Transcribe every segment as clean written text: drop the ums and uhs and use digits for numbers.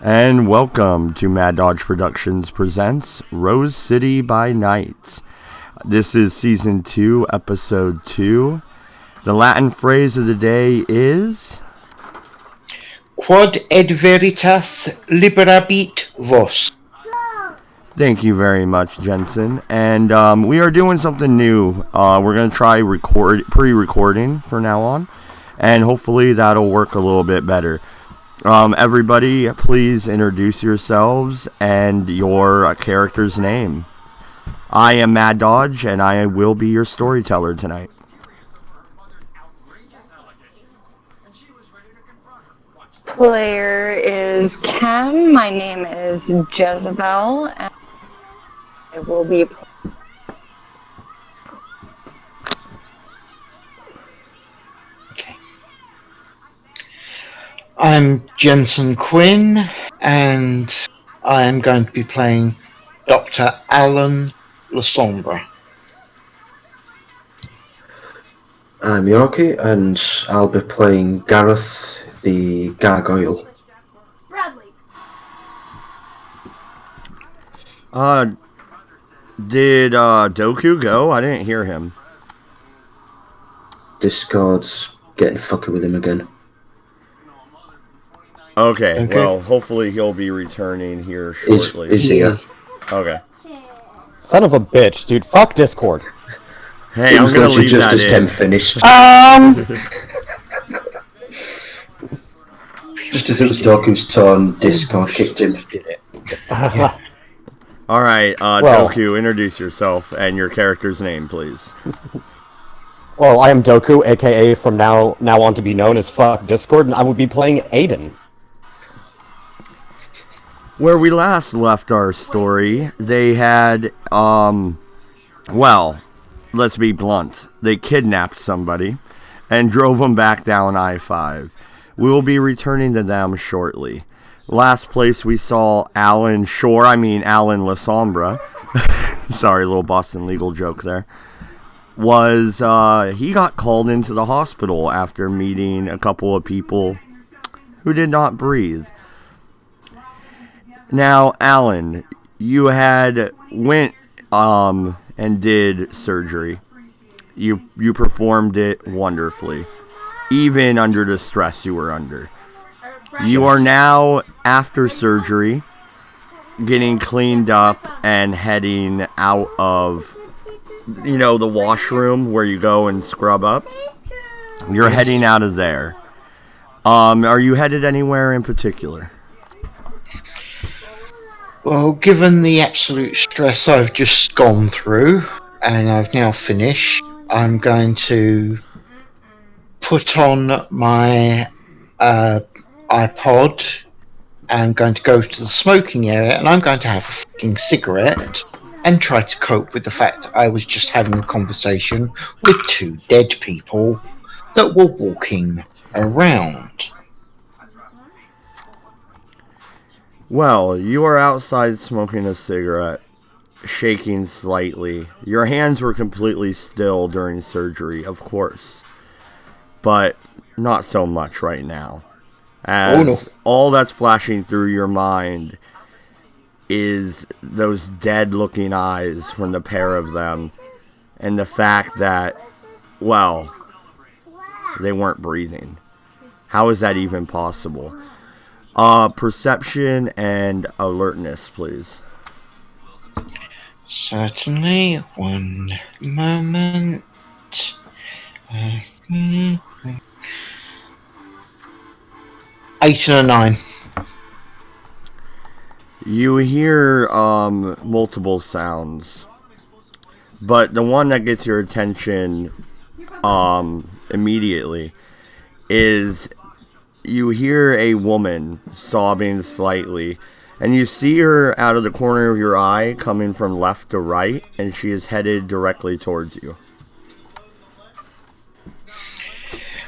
And welcome to Mad Dodge Productions presents Rose City by Night. This is Season 2, Episode 2. The Latin phrase of the day is... Quod et veritas liberabit vos. Thank you very much, Jensen. And we are doing something new. We're going to try pre-recording from now on. And hopefully that'll work a little bit better. Everybody, please introduce yourselves and your character's name. I am Mad Dodge, and I will be your storyteller tonight. Player is Cam. My name is Jezebel, and I will be. I'm Jensen Quinn, and I am going to be playing Dr. Alan Lasombra. I'm Yorkie, and I'll be playing Gareth the Gargoyle. Did Doku go? I didn't hear him. Discord's getting fucky with him again. Okay, well, hopefully he'll be returning here shortly. Is he? Okay. Son of a bitch, dude. Fuck Discord. Hey, I'm gonna leave just that as Ken in. finished. Just as it was Doku's turn, Discord kicked him. Alright, Well- Doku, introduce yourself and your character's name, please. Well, I am Doku, aka from now on to be known as Fuck Discord, and I will be playing Aiden. Where we last left our story, they had, well, let's be blunt. They kidnapped somebody and drove them back down I-5. We will be returning to them shortly. Last place we saw Alan Lasombra, sorry, little Boston legal joke there, was he got called into the hospital after meeting a couple of people who did not breathe. Now, Alan, you had went and did surgery. You performed it wonderfully, even under the stress you were under. You are now, after surgery, getting cleaned up and heading out of, the washroom where you go and scrub up. You're heading out of there. Are you headed anywhere in particular? Well, given the absolute stress I've just gone through, and I've now finished, I'm going to put on my iPod, and going to go to the smoking area, and I'm going to have a fucking cigarette and try to cope with the fact that I was just having a conversation with two dead people that were walking around. Well, you are outside smoking a cigarette, shaking slightly. Your hands were completely still during surgery, of course, but not so much right now. As all that's flashing through your mind is those dead-looking eyes from the pair of them, and the fact that, well, they weren't breathing. How is that even possible? Perception and alertness, please. Certainly. One moment. 8 and a 9. You hear multiple sounds, but the one that gets your attention immediately is you hear a woman sobbing slightly, and you see her out of the corner of your eye coming from left to right, and she is headed directly towards you.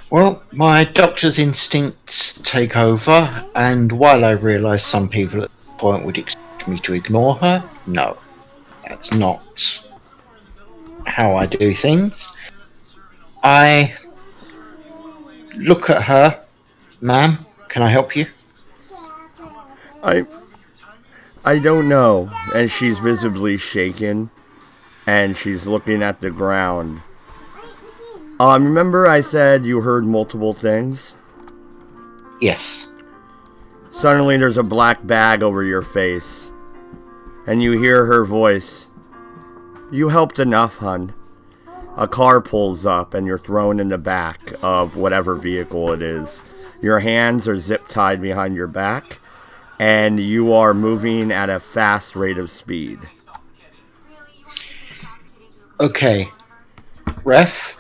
Well, my doctor's instincts take over, and while I realise some people at this point would expect me to ignore her, no, that's not how I do things. I look at her. Ma'am, can I help you? I I don't know. And she's visibly shaken, and she's looking at the ground. Remember I said you heard multiple things? Yes. Suddenly there's a black bag over your face, and you hear her voice. You helped enough, hun. A car pulls up, and you're thrown in the back of whatever vehicle it is. Your hands are zip-tied behind your back, and you are moving at a fast rate of speed. Okay. Ref,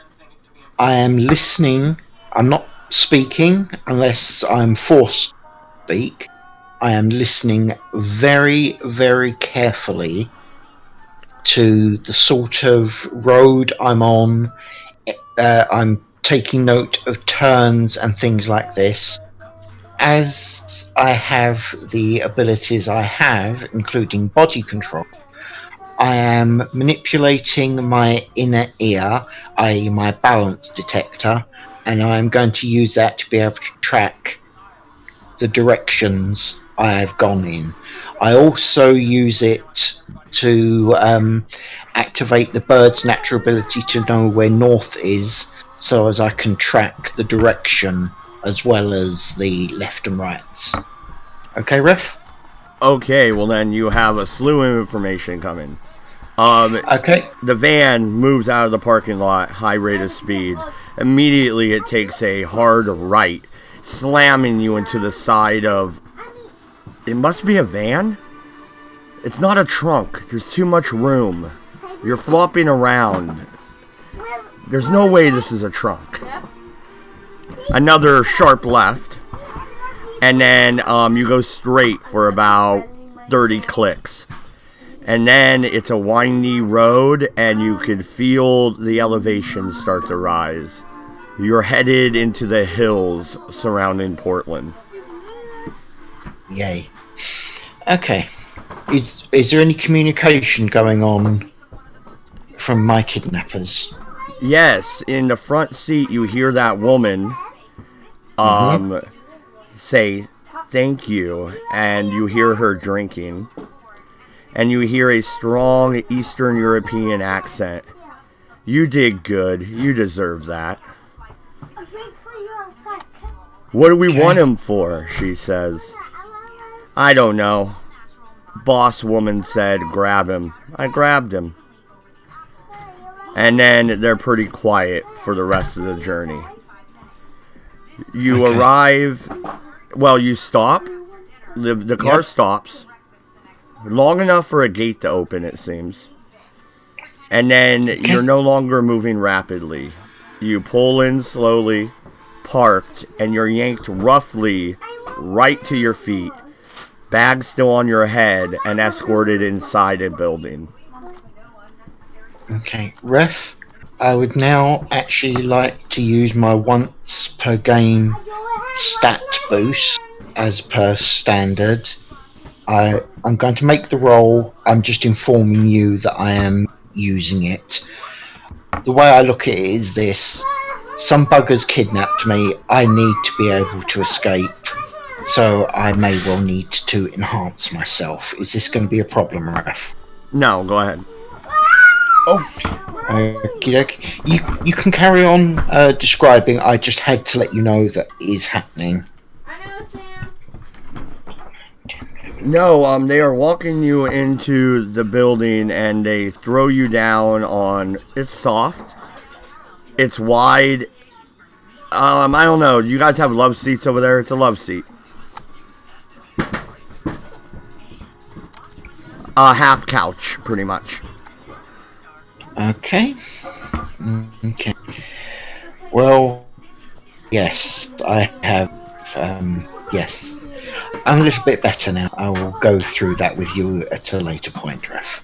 I am listening. I'm not speaking unless I'm forced to speak. I am listening very, very carefully to the sort of road I'm on. I'm taking note of turns and things like this. As I have the abilities I have, including body control, I am manipulating my inner ear, i.e. my balance detector, and I'm going to use that to be able to track the directions I have gone in. I also use it to activate the bird's natural ability to know where north is, so as I can track the direction as well as the left and rights. Okay, Ref? Okay, well then you have a slew of information coming. Okay. The van moves out of the parking lot, high rate of speed. Immediately it takes a hard right, slamming you into the side of... It must be a van? It's not a trunk. There's too much room. You're flopping around. There's no way this is a trunk. Another sharp left. And then you go straight for about 30 clicks. And then it's a windy road, and you can feel the elevation start to rise. You're headed into the hills surrounding Portland. Yay. Okay. Is there any communication going on from my kidnappers? Yes, in the front seat you hear that woman say thank you, and you hear her drinking. And you hear a strong Eastern European accent. You did good. You deserve that. What do we want him for? She says. I don't know. Boss woman said grab him. I grabbed him. And then they're pretty quiet for the rest of the journey. You arrive... Well, you stop. The car stops. Long enough for a gate to open, it seems. And then you're no longer moving rapidly. You pull in slowly, parked, and you're yanked roughly right to your feet, bag still on your head, and escorted inside a building. Okay, Ref, I would now actually like to use my once per game stat boost as per standard. I'm going to make the roll. I'm just informing you that I am using it. The way I look at it is this. Some buggers kidnapped me. I need to be able to escape. So I may well need to enhance myself. Is this going to be a problem, Raf? No, go ahead. Oh. Okay. You can carry on describing. I just had to let you know that it is happening. No, they are walking you into the building, and they throw you down on... It's soft. It's wide. I don't know. You guys have love seats over there? It's a love seat. Half couch, pretty much. Okay. Okay. Well, yes, I have... yes. I'm a little bit better now. I will go through that with you at a later point, Ref.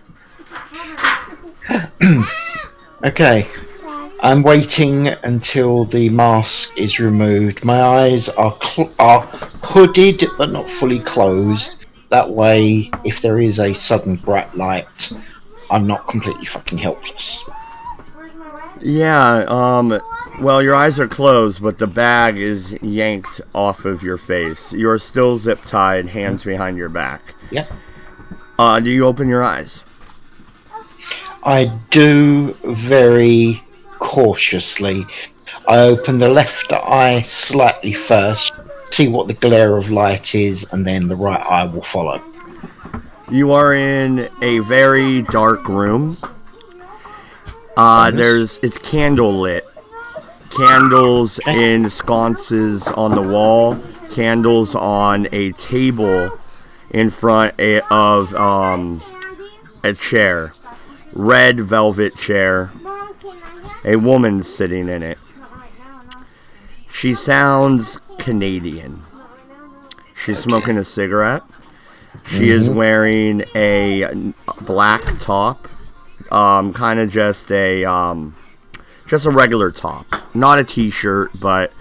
Okay. I'm waiting until the mask is removed. My eyes are hooded but not fully closed. That way, if there is a sudden bright light, I'm not completely fucking helpless. Yeah, well, your eyes are closed, but the bag is yanked off of your face. You're still zip tied, hands behind your back. Yeah. Do you open your eyes? I do very cautiously. I open the left eye slightly first, see what the glare of light is, and then the right eye will follow. You are in a very dark room. It's candle lit. Candles in sconces on the wall. Candles on a table in front of a chair. Red velvet chair. A woman sitting in it. She sounds Canadian. She's smoking a cigarette. She is wearing a black top. Kind of just a regular top, not a t-shirt, but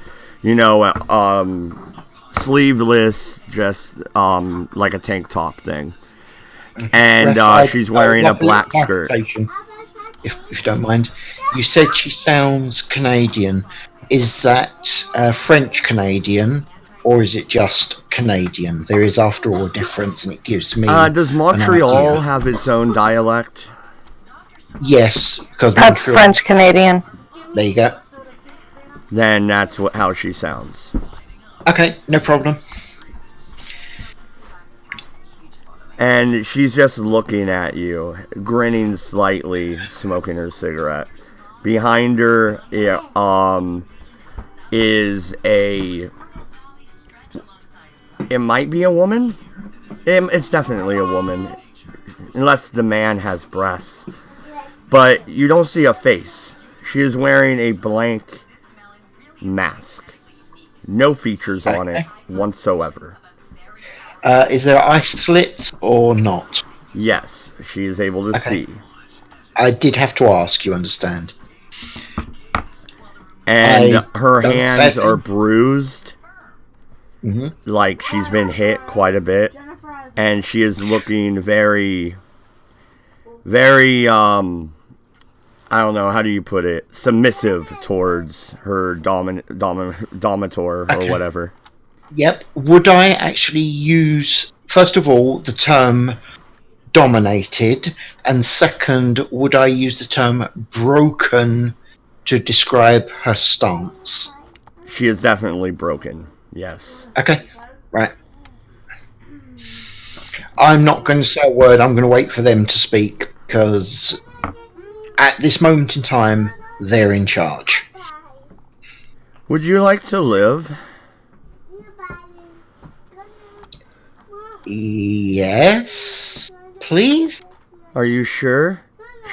sleeveless, just like a tank top thing. And she's wearing a black skirt. If you don't mind, you said she sounds Canadian. Is that French Canadian, or is it just Canadian? There is, after all, a difference, and it gives me. Does Montreal have its own dialect? Yes, because That's French Canadian. There you go. Then that's how she sounds. Okay, no problem. And she's just looking at you, grinning slightly, smoking her cigarette. Behind her, is a. It might be a woman. It's definitely a woman, unless the man has breasts. But you don't see a face. She is wearing a blank mask. No features on it whatsoever. Is there eye slits or not? Yes, she is able to see. I did have to ask, you understand. And her hands are bruised. Like she's been hit quite a bit. And she is looking very, very, I don't know, how do you put it? Submissive towards her dominator or whatever. Yep. Would I actually use, first of all, the term dominated, and second, would I use the term broken to describe her stance? She is definitely broken, yes. Okay, right. I'm not going to say a word, I'm going to wait for them to speak, because at this moment in time, they're in charge. Would you like to live? Yes, please? Are you sure?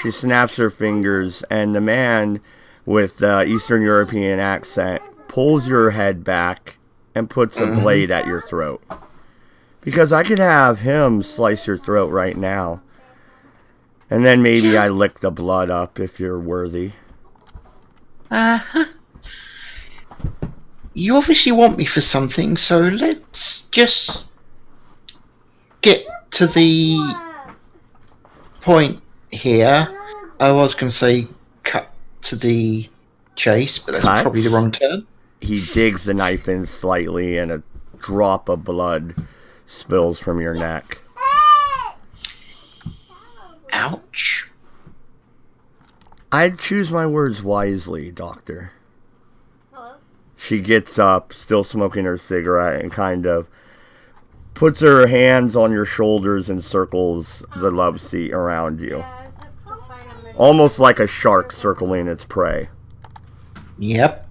She snaps her fingers, and the man with the Eastern European accent pulls your head back and puts a blade at your throat. Because I could have him slice your throat right now. And then maybe I lick the blood up if you're worthy. Uh-huh. You obviously want me for something, so let's just get to the point here. I was going to say cut to the chase, but that's probably the wrong term. He digs the knife in slightly, and a drop of blood spills from your neck. Ouch. I'd choose my words wisely, Doctor. Hello? She gets up, still smoking her cigarette, and kind of puts her hands on your shoulders and circles the love seat around you. Almost like a shark circling its prey. Yep.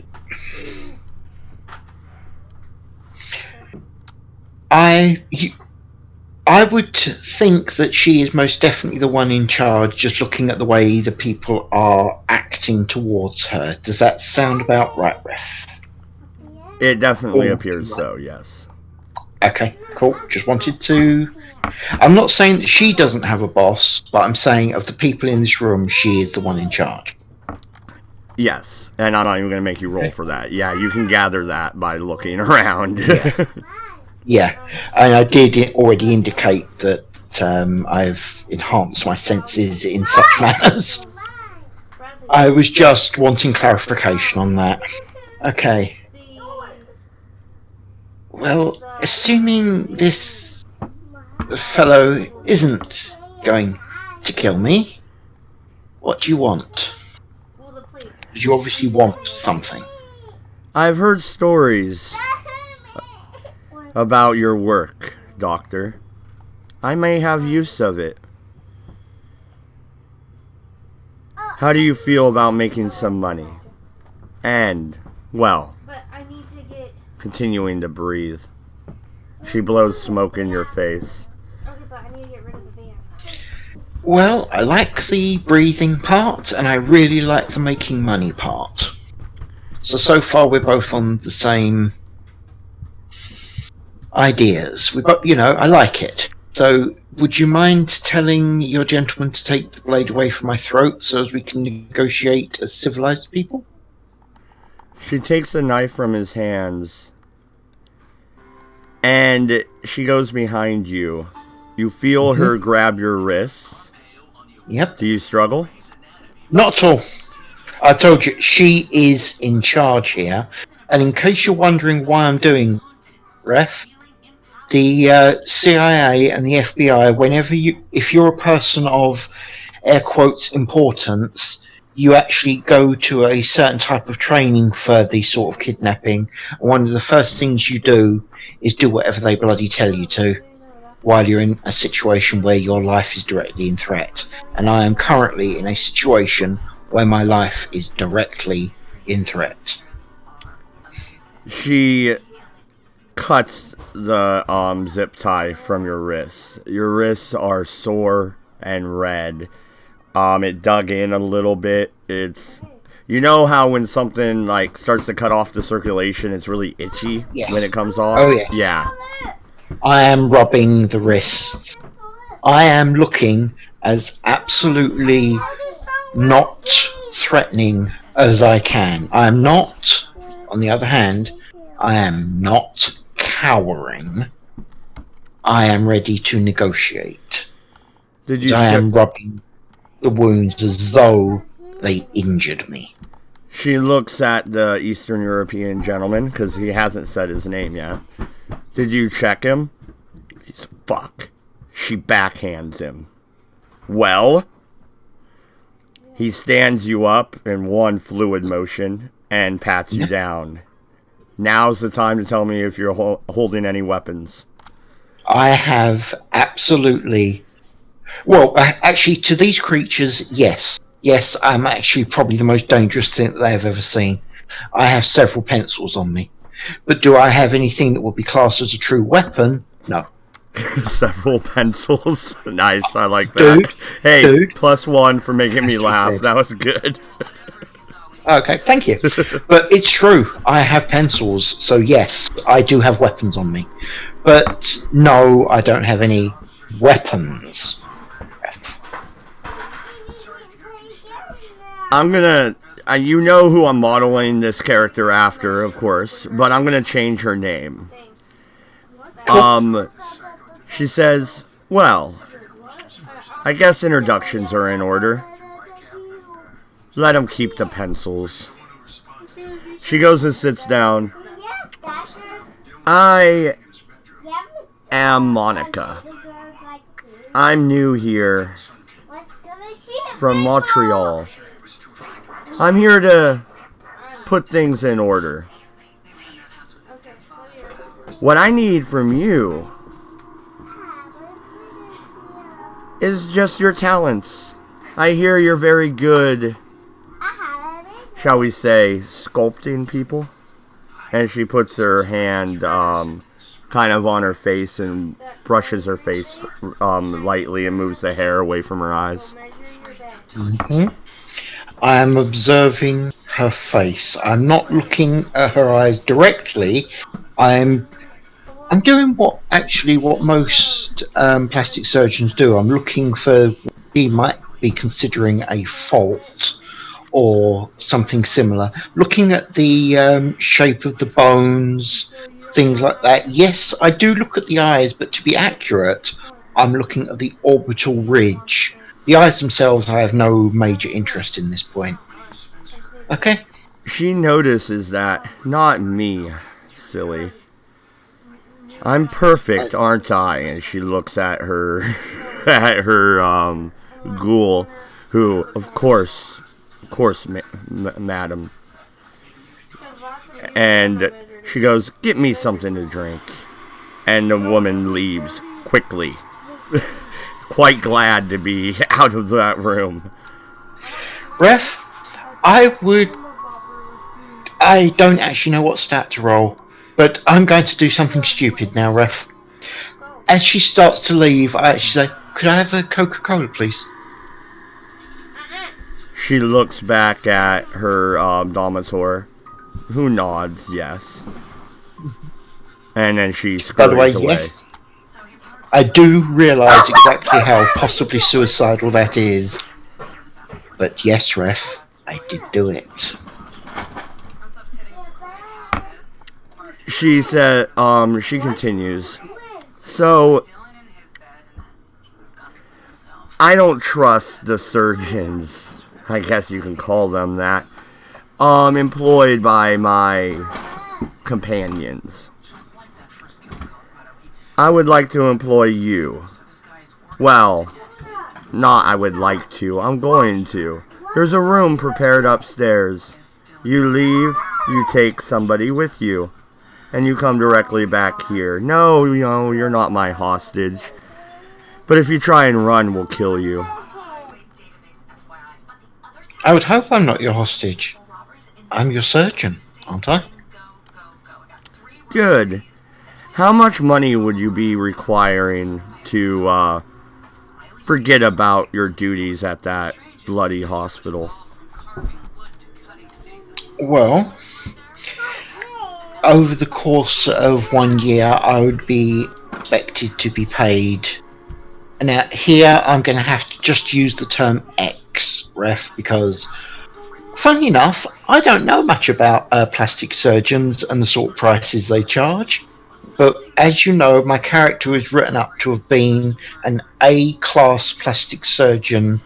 I would think that she is most definitely the one in charge, just looking at the way the people are acting towards her. Does that sound about right, Ref? It definitely appears so, yes. Okay, cool. Just wanted to... I'm not saying that she doesn't have a boss, but I'm saying of the people in this room, she is the one in charge. Yes, and I'm not even going to make you roll for that. Yeah, you can gather that by looking around. Yeah. Yeah, and I did already indicate that I've enhanced my senses in such manners. I was just wanting clarification on that. Okay. Well, assuming this fellow isn't going to kill me, what do you want? Because you obviously want something. I've heard stories about your work, Doctor. I may have use of it. How do you feel about making some money? And, well, continuing to breathe. She blows smoke in your face. Well, I like the breathing part, and I really like the making money part. So far we're both on the same ideas. We both, I like it. So, would you mind telling your gentleman to take the blade away from my throat so as we can negotiate as civilized people? She takes the knife from his hands, and she goes behind you. You feel her grab your wrist. Yep. Do you struggle? Not at all. I told you, she is in charge here. And in case you're wondering why I'm doing, Ref, the CIA and the FBI, if you're a person of air quotes importance, you actually go to a certain type of training for the sort of kidnapping. And one of the first things you do is do whatever they bloody tell you to while you're in a situation where your life is directly in threat. And I am currently in a situation where my life is directly in threat. She cuts the zip tie from your wrists. Your wrists are sore and red. It dug in a little bit. It's, you know how when something like starts to cut off the circulation, it's really itchy when it comes off? Oh, yeah. Yeah. I am rubbing the wrists. I am looking as absolutely not threatening as I can. I am not, on the other hand, I am not cowering. I am ready to negotiate. I am rubbing the wounds as though they injured me. She looks at the Eastern European gentleman, because he hasn't said his name yet. Did you check him? He's fuck. She backhands him. Well? He stands you up in one fluid motion and pats you down. Now's the time to tell me if you're holding any weapons. I have absolutely... Well, actually, to these creatures, yes. Yes, I'm actually probably the most dangerous thing that they've ever seen. I have several pencils on me. But do I have anything that would be classed as a true weapon? No. Several pencils. Nice, I like that. Dude, +1 for making me laugh. That was good. Okay, thank you. But it's true. I have pencils, so yes, I do have weapons on me. But no, I don't have any weapons. I'm gonna... you know who I'm modeling this character after, of course, but I'm gonna change her name. She says, well, I guess introductions are in order. Let him keep the pencils. She goes and sits down. I am Monica. I'm new here from Montreal. I'm here to put things in order. What I need from you is just your talents. I hear you're very good, shall we say, sculpting people. And she puts her hand kind of on her face and brushes her face lightly and moves the hair away from her eyes. Mm-hmm. I am observing her face. I'm not looking at her eyes directly. I'm doing what most plastic surgeons do. I'm looking for what he might be considering a fault or something similar. Looking at the shape of the bones, things like that. Yes, I do look at the eyes, but to be accurate, I'm looking at the orbital ridge. The eyes themselves I have no major interest in this point. Okay. She notices that. Not me, silly. I'm perfect, aren't I? And she looks at her, ghoul, who, of course, madam. And she goes, "Get me something to drink." And the woman leaves quickly, quite glad to be out of that room. Ref, I don't actually know what stat to roll, but I'm going to do something stupid now, Ref. As she starts to leave, I actually say, "Could I have a Coca-Cola, please?" She looks back at her Domitor, who nods yes. And then she By the way, scurries away. yes. I do realise exactly how possibly suicidal that is. But yes, Ref, I did do it. She said, she continues. So, I don't trust the surgeons, I guess you can call them that, employed by my companions. I would like to employ you. Well, not I would like to, I'm going to. There's a room prepared upstairs. You leave, you take somebody with you, and you come directly back here. No, you're not my hostage. But if you try and run, we'll kill you. I would hope I'm not your hostage. I'm your surgeon, aren't I? Good. How much money would you be requiring to forget about your duties at that bloody hospital? Well, over the course of 1 year, I would be expected to be paid. Now, here I'm going to have to just use the term X, Ref, because, funny enough, I don't know much about plastic surgeons and the sort of prices they charge. But as you know, my character is written up to have been an A-class plastic surgeon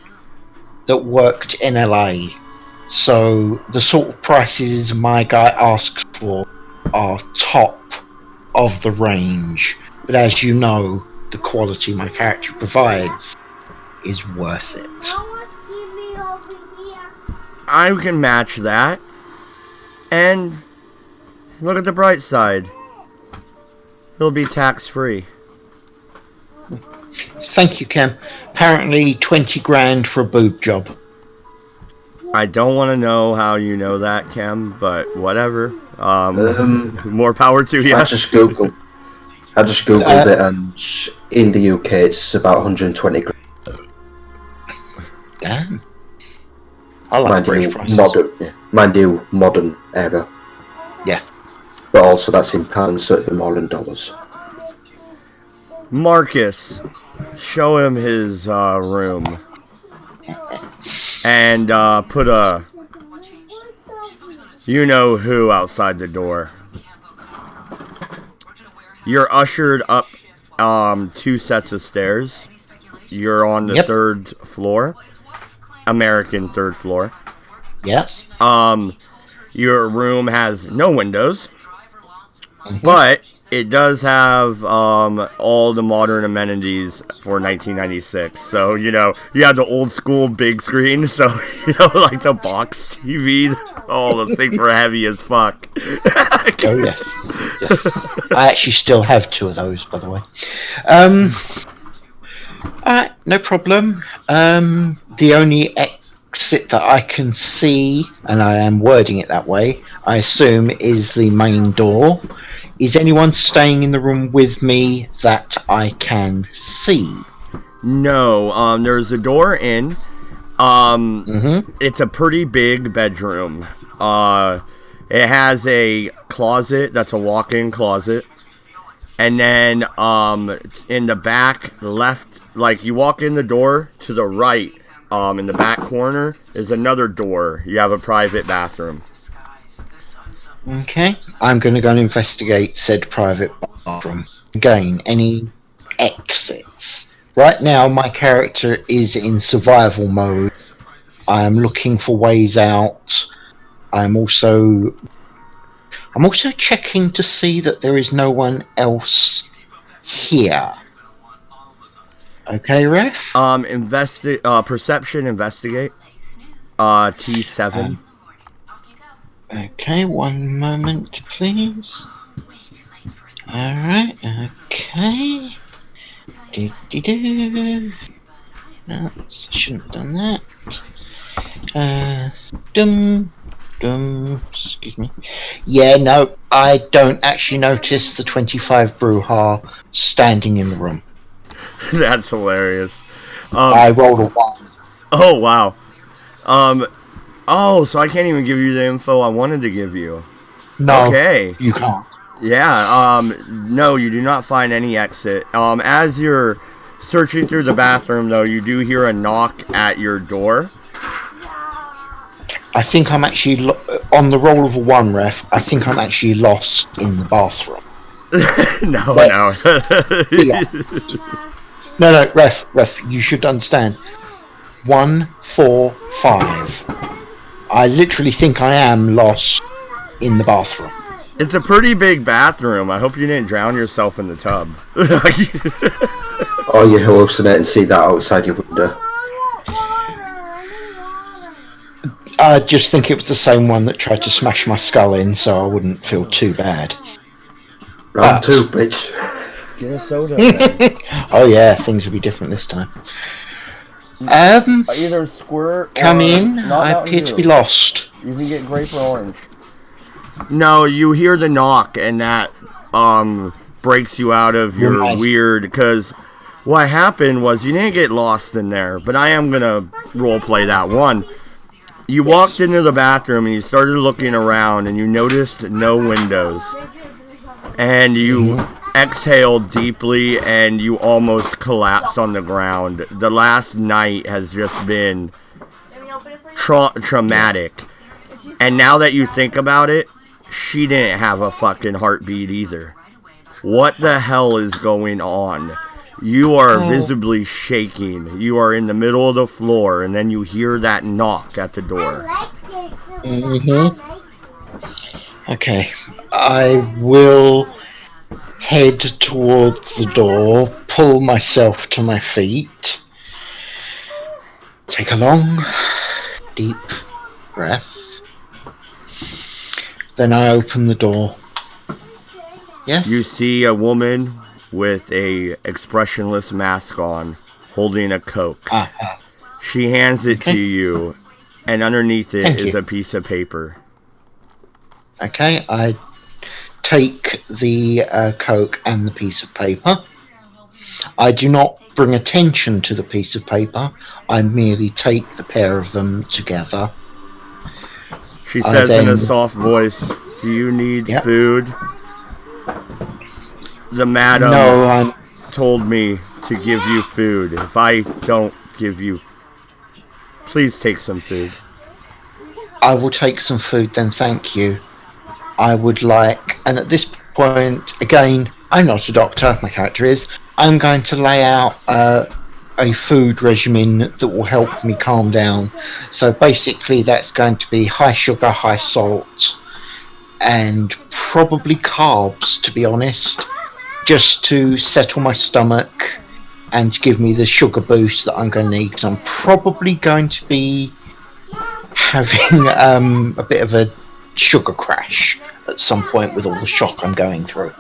that worked in LA. So the sort of prices my guy asks for are top of the range. But as you know, the quality my character provides is worth it. I can match that. And look at the bright side. It'll be tax-free. Thank you, Cam. Apparently 20 grand for a boob job. I don't want to know how you know that, Cam, but whatever. More power to you. I just googled it, and in the UK it's about 120 grand. Damn. I like British prices. Mind you, modern era. Yeah. But also that's in pounds, so more in dollars. Marcus, show him his room. And put a you-know-who outside the door. You're ushered up 2 sets of stairs. You're on the 3rd floor. American 3rd floor. Yes. Your room has no windows. But it does have all the modern amenities for 1996. So, you have the old school big screen. So, like the box TV. Oh, the things were heavy as fuck. Oh, yes. Yes. I actually still have 2 of those, by the way. Alright, no problem. The only exit that I can see, and I am wording it that way, I assume, is the main door. Is anyone staying in the room with me that I can see? No, there's a door in. It's a pretty big bedroom. It has a closet that's a walk-in closet. And then in the back left, like you walk in the door to the right, in the back corner is another door. You have a private bathroom. Okay, I'm going to go and investigate said private bathroom. Again, any exits? Right now, my character is in survival mode. I am looking for ways out. I'm also checking to see that there is no one else here. Okay, Ref? Perception, investigate. T7. Okay, one moment, please. Alright, okay. Do. No, shouldn't have done that. Excuse me. Yeah, no, I don't actually notice the 25 Bruja standing in the room. That's hilarious. I rolled a 1. Oh, wow. So I can't even give you the info I wanted to give you. No, okay. You can't. Yeah, no, you do not find any exit. As you're searching through the bathroom, though, you do hear a knock at your door. I think I'm actually, on the roll of a 1, Ref, I think I'm actually lost in the bathroom. No. No, Ref, you should understand. 1, 4, 5. I literally think I am lost in the bathroom. It's a pretty big bathroom. I hope you didn't drown yourself in the tub. Or you hallucinate and see that outside your window. I just think it was the same one that tried to smash my skull in, so I wouldn't feel too bad. Round 2, bitch. Get a soda. Man. Oh yeah, things will be different this time. Either squirt. Come in. I appear to be lost. You can get grape or orange. No, you hear the knock, and that breaks you out of your weird. Because what happened was you didn't get lost in there, but I am gonna role play that one. You walked into the bathroom and you started looking around, and you noticed no windows, and you exhaled deeply, and you almost collapsed on the ground. The last night has just been traumatic, and now that you think about it, she didn't have a fucking heartbeat either. What the hell is going on? You are visibly shaking. You are in the middle of the floor, and then you hear that knock at the door. Okay. I will head towards the door, pull myself to my feet, take a long, deep breath. Then I open the door. Yes? You see a woman with a expressionless mask on, holding a Coke. She hands it to you, and underneath it is a piece of paper. Okay, I take the Coke and the piece of paper. I do not bring attention to the piece of paper. I merely take the pair of them together. She says in a soft voice, "Do you need food?" The madam told me to give you food. If I don't give you... Please take some food. I will take some food then, thank you. I would like... And at this point, again, I'm not a doctor, my character is. I'm going to lay out a food regimen that will help me calm down. So basically that's going to be high sugar, high salt, and probably carbs, to be honest, just to settle my stomach and give me the sugar boost that I'm going to need, because I'm probably going to be having a bit of a sugar crash at some point with all the shock I'm going through.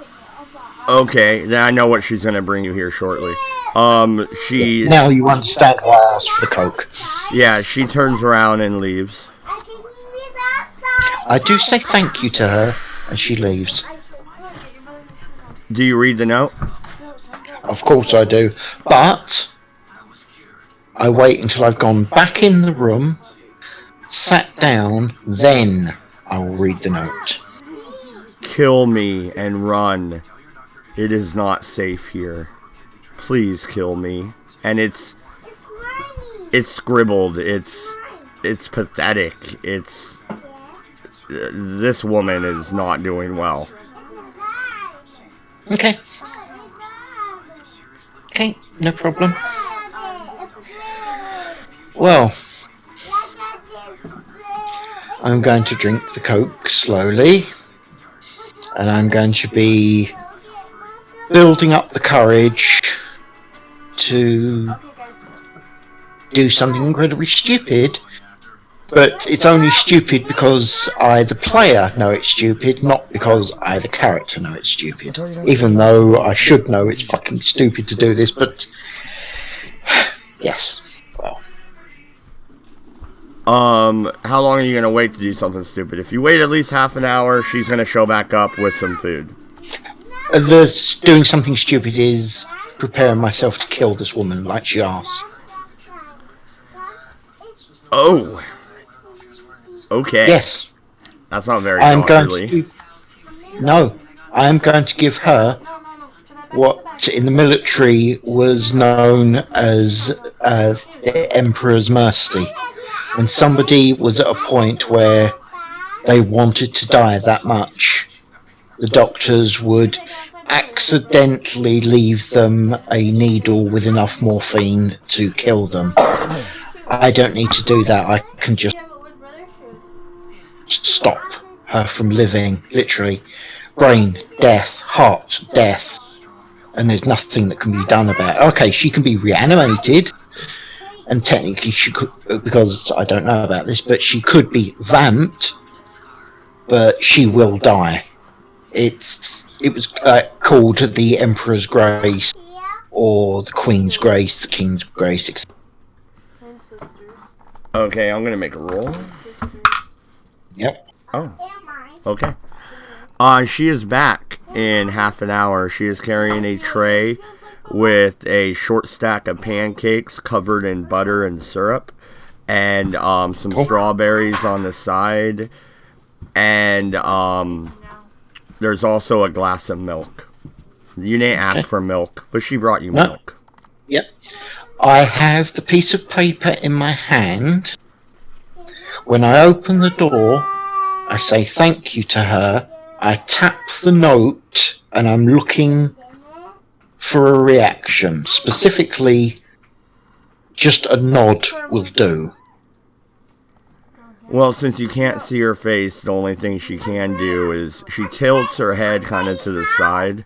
Okay, then I know what she's going to bring you here shortly. Now you understand why I asked for the Coke. Yeah, she turns around and leaves. I do say thank you to her as she leaves. Do you read the note? Of course I do, but I wait until I've gone back in the room, sat down, then I will read the note. Kill me and run. It is not safe here. Please kill me. And it's scribbled. It's pathetic. This woman is not doing well. Okay. Okay, no problem. Well, I'm going to drink the Coke slowly. And I'm going to be building up the courage to do something incredibly stupid. But it's only stupid because I, the player, know it's stupid, not because I, the character, know it's stupid. Even though I should know it's fucking stupid to do this, but... yes. Well. How long are you gonna wait to do something stupid? If you wait at least half an hour, she's gonna show back up with some food. Doing something stupid is preparing myself to kill this woman like she asked. Oh. Okay. Yes. That's not very I'm orderly. I'm going to give her what in the military was known as the Emperor's Mercy. When somebody was at a point where they wanted to die that much, the doctors would accidentally leave them a needle with enough morphine to kill them. I don't need to do that. I can just stop her from living, literally. Brain, death, heart, death. And there's nothing that can be done about it. Okay, she can be reanimated, and technically she could, because I don't know about this, but she could be vamped, but she will die. It was called the Emperor's Grace, or the Queen's Grace, the King's Grace, etc. Okay, I'm gonna make a roll. Yep. Oh. Okay. She is back in half an hour. She is carrying a tray with a short stack of pancakes covered in butter and syrup, and some strawberries on the side, and there's also a glass of milk. You didn't ask for milk, but she brought you milk. Yep. I have the piece of paper in my hand. When I open the door, I say thank you to her. I tap the note, and I'm looking for a reaction. Specifically, just a nod will do. Well, since you can't see her face, the only thing she can do is she tilts her head kind of to the side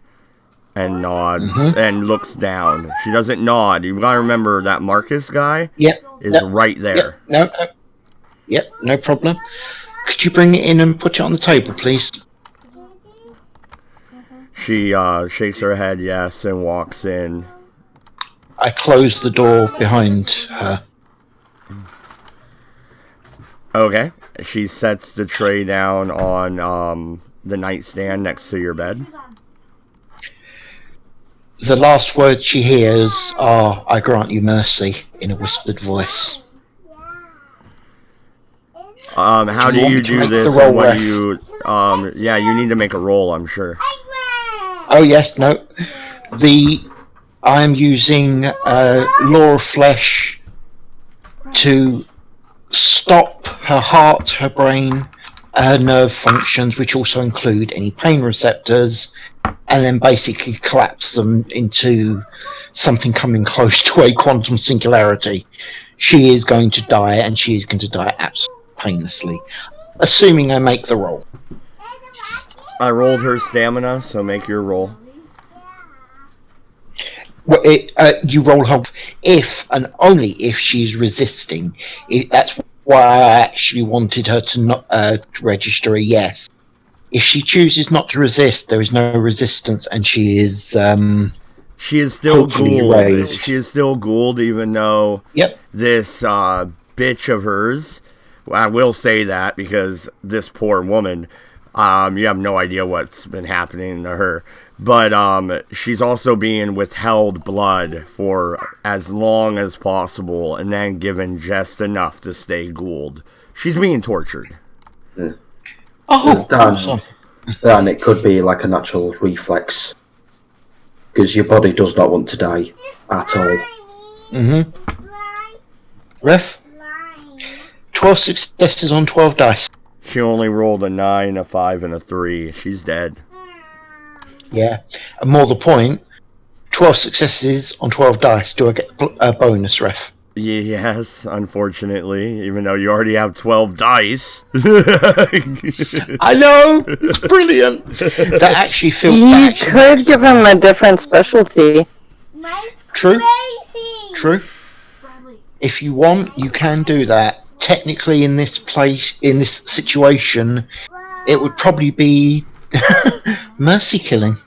and nods and looks down. She doesn't nod. You gotta remember that Marcus guy is right there. Yep, no problem. Could you bring it in and put it on the table, please? She shakes her head yes and walks in. I close the door behind her. Okay. She sets the tray down on the nightstand next to your bed. The last words she hears are, "I grant you mercy," in a whispered voice. How do you do this? And what do you? Yeah, you need to make a roll, I'm sure. Oh yes, no. I'm using Law of Flesh to stop her heart, her brain, her nerve functions, which also include any pain receptors, and then basically collapse them into something coming close to a quantum singularity. She is going to die, and she is going to die absolutely painlessly, assuming I make the roll. I rolled her stamina, so make your roll. Well, you roll her if and only if she's resisting. That's why I actually wanted her to not register a yes. If she chooses not to resist, there is no resistance, and she is still ghouled. Raised. She is still ghouled, even though this bitch of hers. I will say that because this poor woman, you have no idea what's been happening to her. But she's also being withheld blood for as long as possible and then given just enough to stay ghouled. She's being tortured. Oh, awesome. And it could be like a natural reflex. Because your body does not want to die at all. Ref? 12 successes on 12 dice. She only rolled a 9, a 5, and a 3. She's dead. Yeah. And more the point, 12 successes on 12 dice. Do I get a bonus, Ref? Yes, unfortunately, even though you already have 12 dice. I know! It's brilliant! That actually feels... You could give him a different specialty. True. True. If you want, you can do that. Technically, in this situation, it would probably be mercy killing.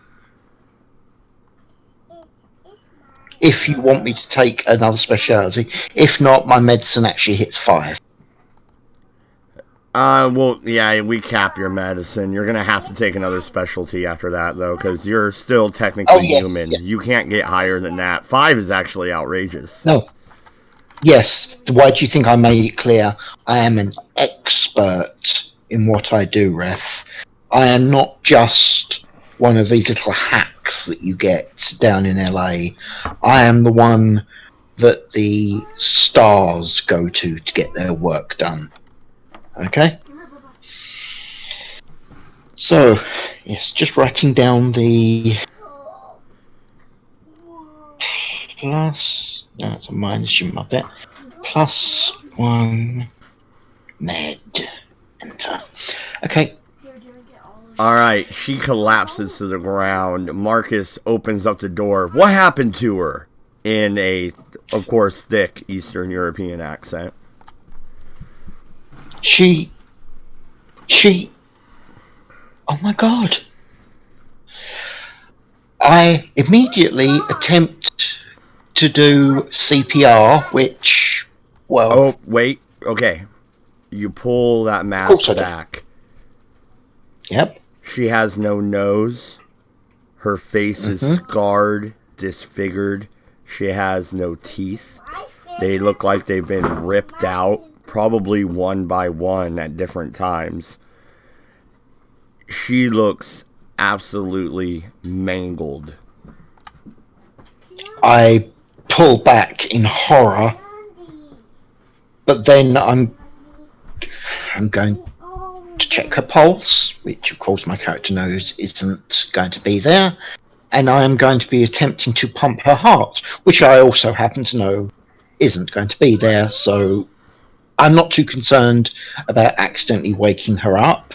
If you want me to take another speciality. If not, my medicine actually hits 5. Well, yeah, we cap your medicine. You're gonna have to take another specialty after that, though, because you're still technically human. Yeah. You can't get higher than that. 5 is actually outrageous. No. Yes. Why do you think I made it clear? I am an expert in what I do, Ref. I am not just one of these little hacks that you get down in LA. I am the one that the stars go to get their work done. Okay? So, yes, just writing down the plus... No, it's a minus, you muppet. +1 med. Enter. Okay. Alright, she collapses to the ground. Marcus opens up the door. What happened to her? In a, of course, thick Eastern European accent. She... Oh my god. I immediately attempt to do CPR, which, well... Oh, wait. Okay. You pull that mask back. Yep. She has no nose. Her face is scarred, disfigured. She has no teeth. They look like they've been ripped out, probably one by one at different times. She looks absolutely mangled. I pull back in horror, but then I'm going to check her pulse, which of course my character knows isn't going to be there, and I am going to be attempting to pump her heart, which I also happen to know isn't going to be there, so I'm not too concerned about accidentally waking her up.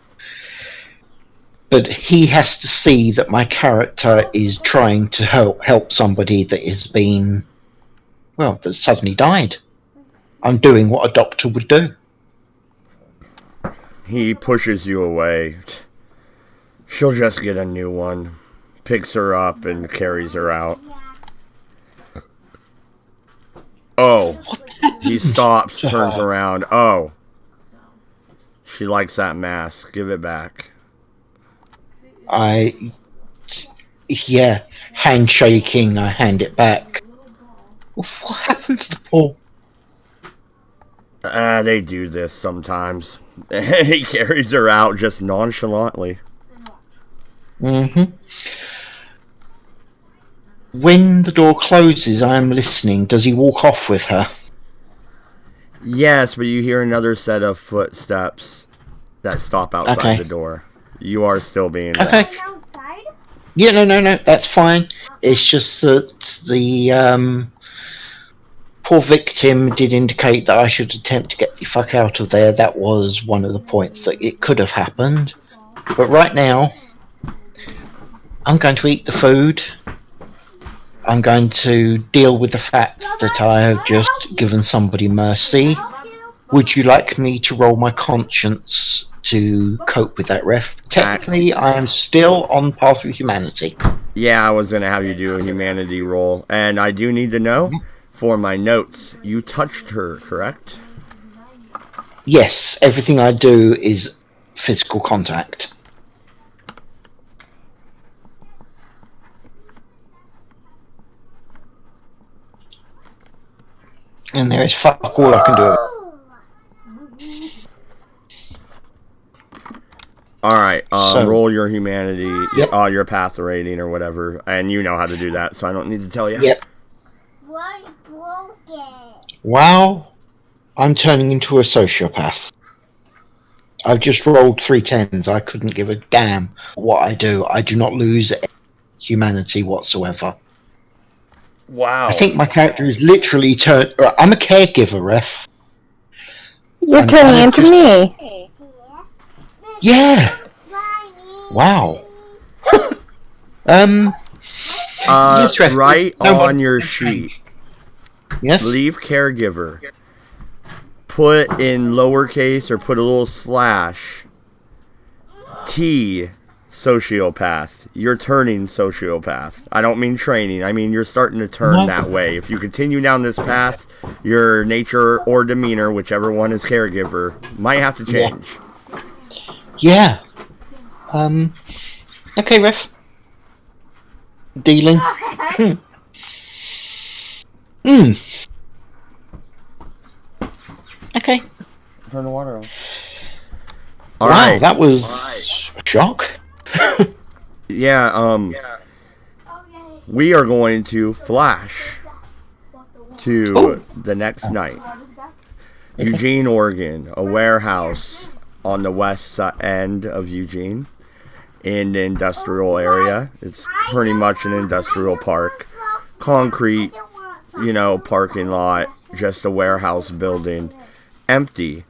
But he has to see that my character is trying to help somebody that has been, well, that suddenly died. I'm doing what a doctor would do. He pushes you away. She'll just get a new one. Picks her up and carries her out. Oh. He stops, turns around. Oh. She likes that mask. Give it back. Handshaking, I hand it back. What happened to the poor? They do this sometimes. He carries her out just nonchalantly. When the door closes, I am listening. Does he walk off with her? Yes, but you hear another set of footsteps that stop outside the door. You are still being watched. Yeah, no, that's fine. It's just that the poor victim did indicate that I should attempt to get the fuck out of there. That was one of the points that it could have happened. But right now, I'm going to eat the food. I'm going to deal with the fact that I have just given somebody mercy. Would you like me to roll my conscience to cope with that, Ref? Technically, I am still on path of humanity. Yeah, I was going to have you do a humanity roll. And I do need to know, for my notes, you touched her, correct? Yes, everything I do is physical contact. And there is fuck all I can do. Alright, roll your humanity, your path rating or whatever, and you know how to do that, so I don't need to tell you. Yep. Wow, I'm turning into a sociopath. I've just rolled 3 10s. I couldn't give a damn what I do. I do not lose humanity whatsoever. Wow. I think my character is literally turned. I'm a caregiver, ref. You're And turning I into just- me. Yeah. Wow. Yes, ref. Right No, on your no sheet. change. Yes. Leave caregiver. Put in lowercase or put a little slash. T sociopath. You're turning sociopath. I don't mean training. I mean you're starting to turn that way. If you continue down this path, your nature or demeanor, whichever one is caregiver, might have to change. Yeah. Okay, ref. Dealing. Okay. Turn the water on. Wow, Alright. that was a shock. Yeah, we are going to flash to the next night. Eugene, Oregon, a warehouse on the west end of Eugene in the industrial area. It's pretty much an industrial park. Concrete, parking lot, just a warehouse building. Empty,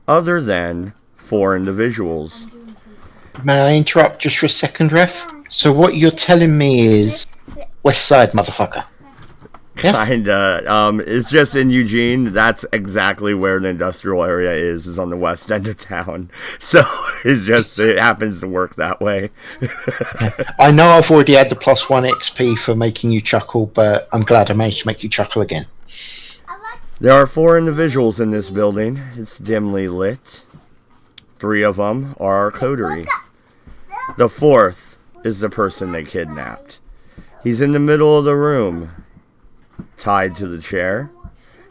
other than 4 individuals. May I interrupt just for a second, ref? So what you're telling me is West Side, motherfucker. Yes? Kinda. It's just in Eugene. That's exactly where the industrial area is on the west end of town. So it happens to work that way. I know I've already had the +1 XP for making you chuckle, but I'm glad I managed to make you chuckle again. There are 4 individuals in this building. It's dimly lit. 3 of them are our coterie. The 4th is the person they kidnapped. He's in the middle of the room, tied to the chair.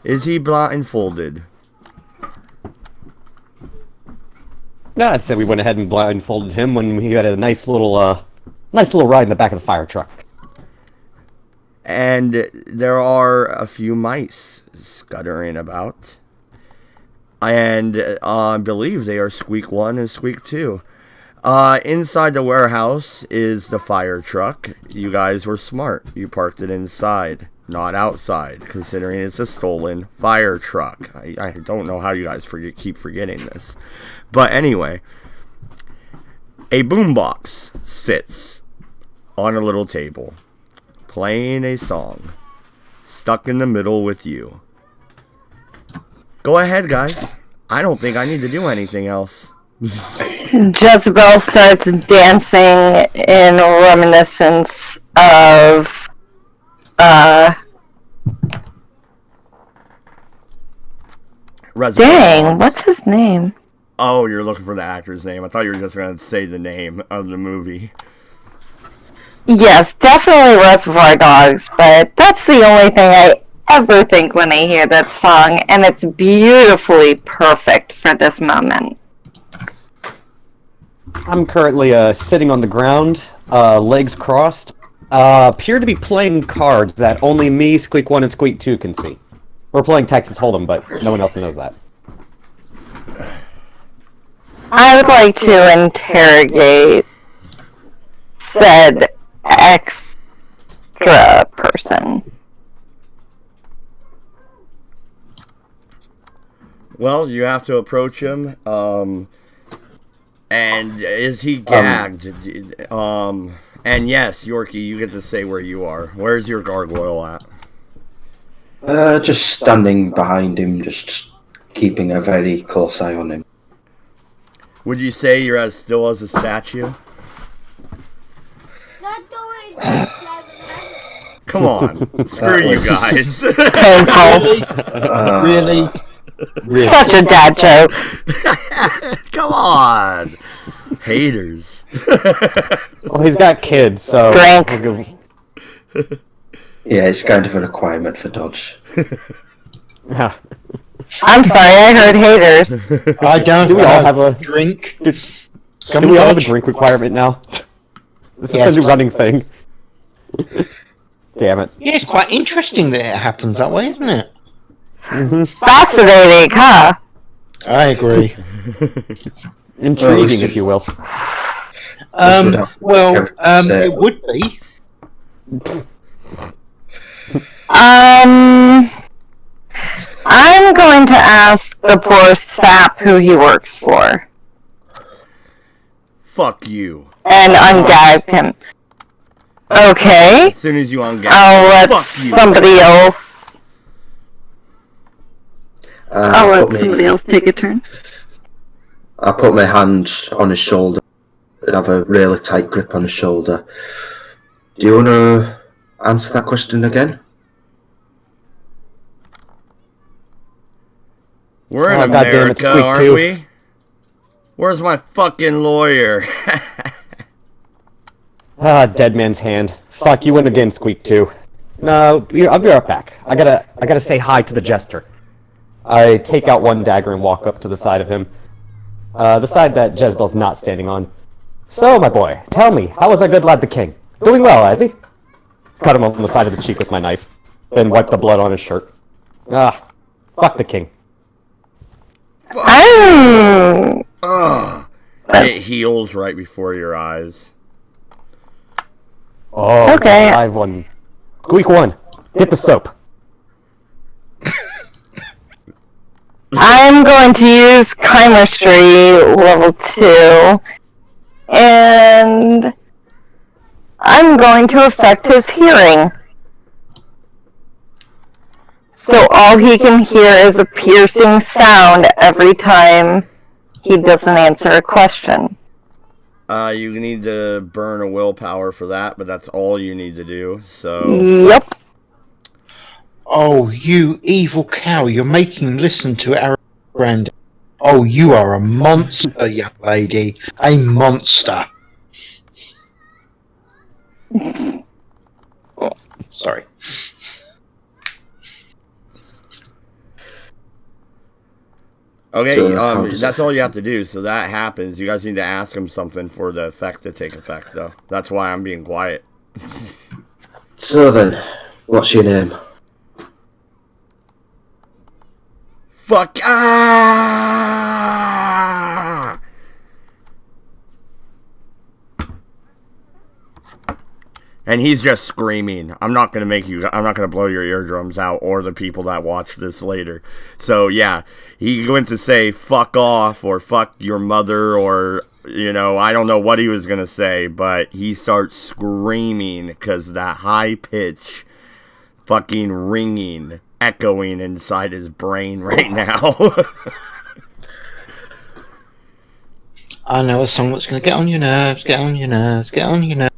Is he blindfolded? No, I'd say we went ahead and blindfolded him when we had a nice little ride in the back of the fire truck. And there are a few mice scuttering about. And I believe they are Squeak 1 and Squeak 2. Inside the warehouse is the fire truck. You guys were smart. You parked it inside, not outside, considering it's a stolen fire truck. I don't know how you guys keep forgetting this. But anyway, a boombox sits on a little table, playing a song, Stuck in the Middle with You. Go ahead, guys. I don't think I need to do anything else. Jezebel starts dancing in reminiscence of Reservoir dang, Dogs. what's his name? Oh, you're looking for the actor's name. I thought you were just going to say the name of the movie. Yes, definitely Reservoir Dogs, but that's the only thing I ever think when I hear that song, and it's beautifully perfect for this moment. I'm currently sitting on the ground, legs crossed. Appear to be playing cards that only me, Squeak 1, and Squeak 2 can see. We're playing Texas Hold'em, but no one else knows that. I would like to interrogate said extra person. Well, you have to approach him. And is he gagged? And yes, Yorkie, you get to say where you are. Where's your gargoyle at? Just standing behind him, just keeping a very close eye on him. Would you say you're as still as a statue? Come on. Screw you guys. Painful. Really? Such a dad joke. Come on. Haters. Well, he's got kids, so... Drink. Yeah, it's kind of a requirement for Dodge. Yeah. I'm sorry, I heard haters. I don't Do we all have a drink. Do we all have a drink requirement now? This is a new running thing. Damn it. Yeah, it's quite interesting that it happens that way, isn't it? Fascinating, huh? I agree. Intriguing, if you will. It would be. I'm going to ask the poor sap who he works for. Fuck you. And ungag him. Okay. As soon as you ungag I'll let somebody else. I'll let somebody else take a turn. I put my hand on his shoulder and have a really tight grip on his shoulder. Do you want to answer that question again? We're in America, aren't we? Where's my fucking lawyer? Dead man's hand. Fuck, you win again, Squeak 2. No, I'll be right back. I gotta say hi to the jester. I take out one dagger and walk up to the side of him. The side that Jezebel's not standing on. So, my boy, tell me, how was our good lad the king? Doing well, has he? Cut him on the side of the cheek with my knife, then wipe the blood on his shirt. Fuck the king. It heals right before your eyes. Oh, okay. I've won. Squeak 1, get the soap. I'm going to use chemistry level 2, and I'm going to affect his hearing. So all he can hear is a piercing sound every time he doesn't answer a question. You need to burn a willpower for that, but that's all you need to do, so... Yep. Oh, you evil cow, you're making him listen to our grand. Oh, you are a monster, young lady. A monster. Sorry. Okay, that's all you have to do, so that happens. You guys need to ask him something for the effect to take effect, though. That's why I'm being quiet. So then, what's your name? Fuck! Ah! And he's just screaming. I'm not gonna blow your eardrums out or the people that watch this later. So yeah, he went to say fuck off or fuck your mother or, you know, I don't know what he was gonna say, but he starts screaming because that high pitch fucking ringing, echoing inside his brain right now. I know a song that's gonna get on your nerves, get on your nerves, get on your nerves.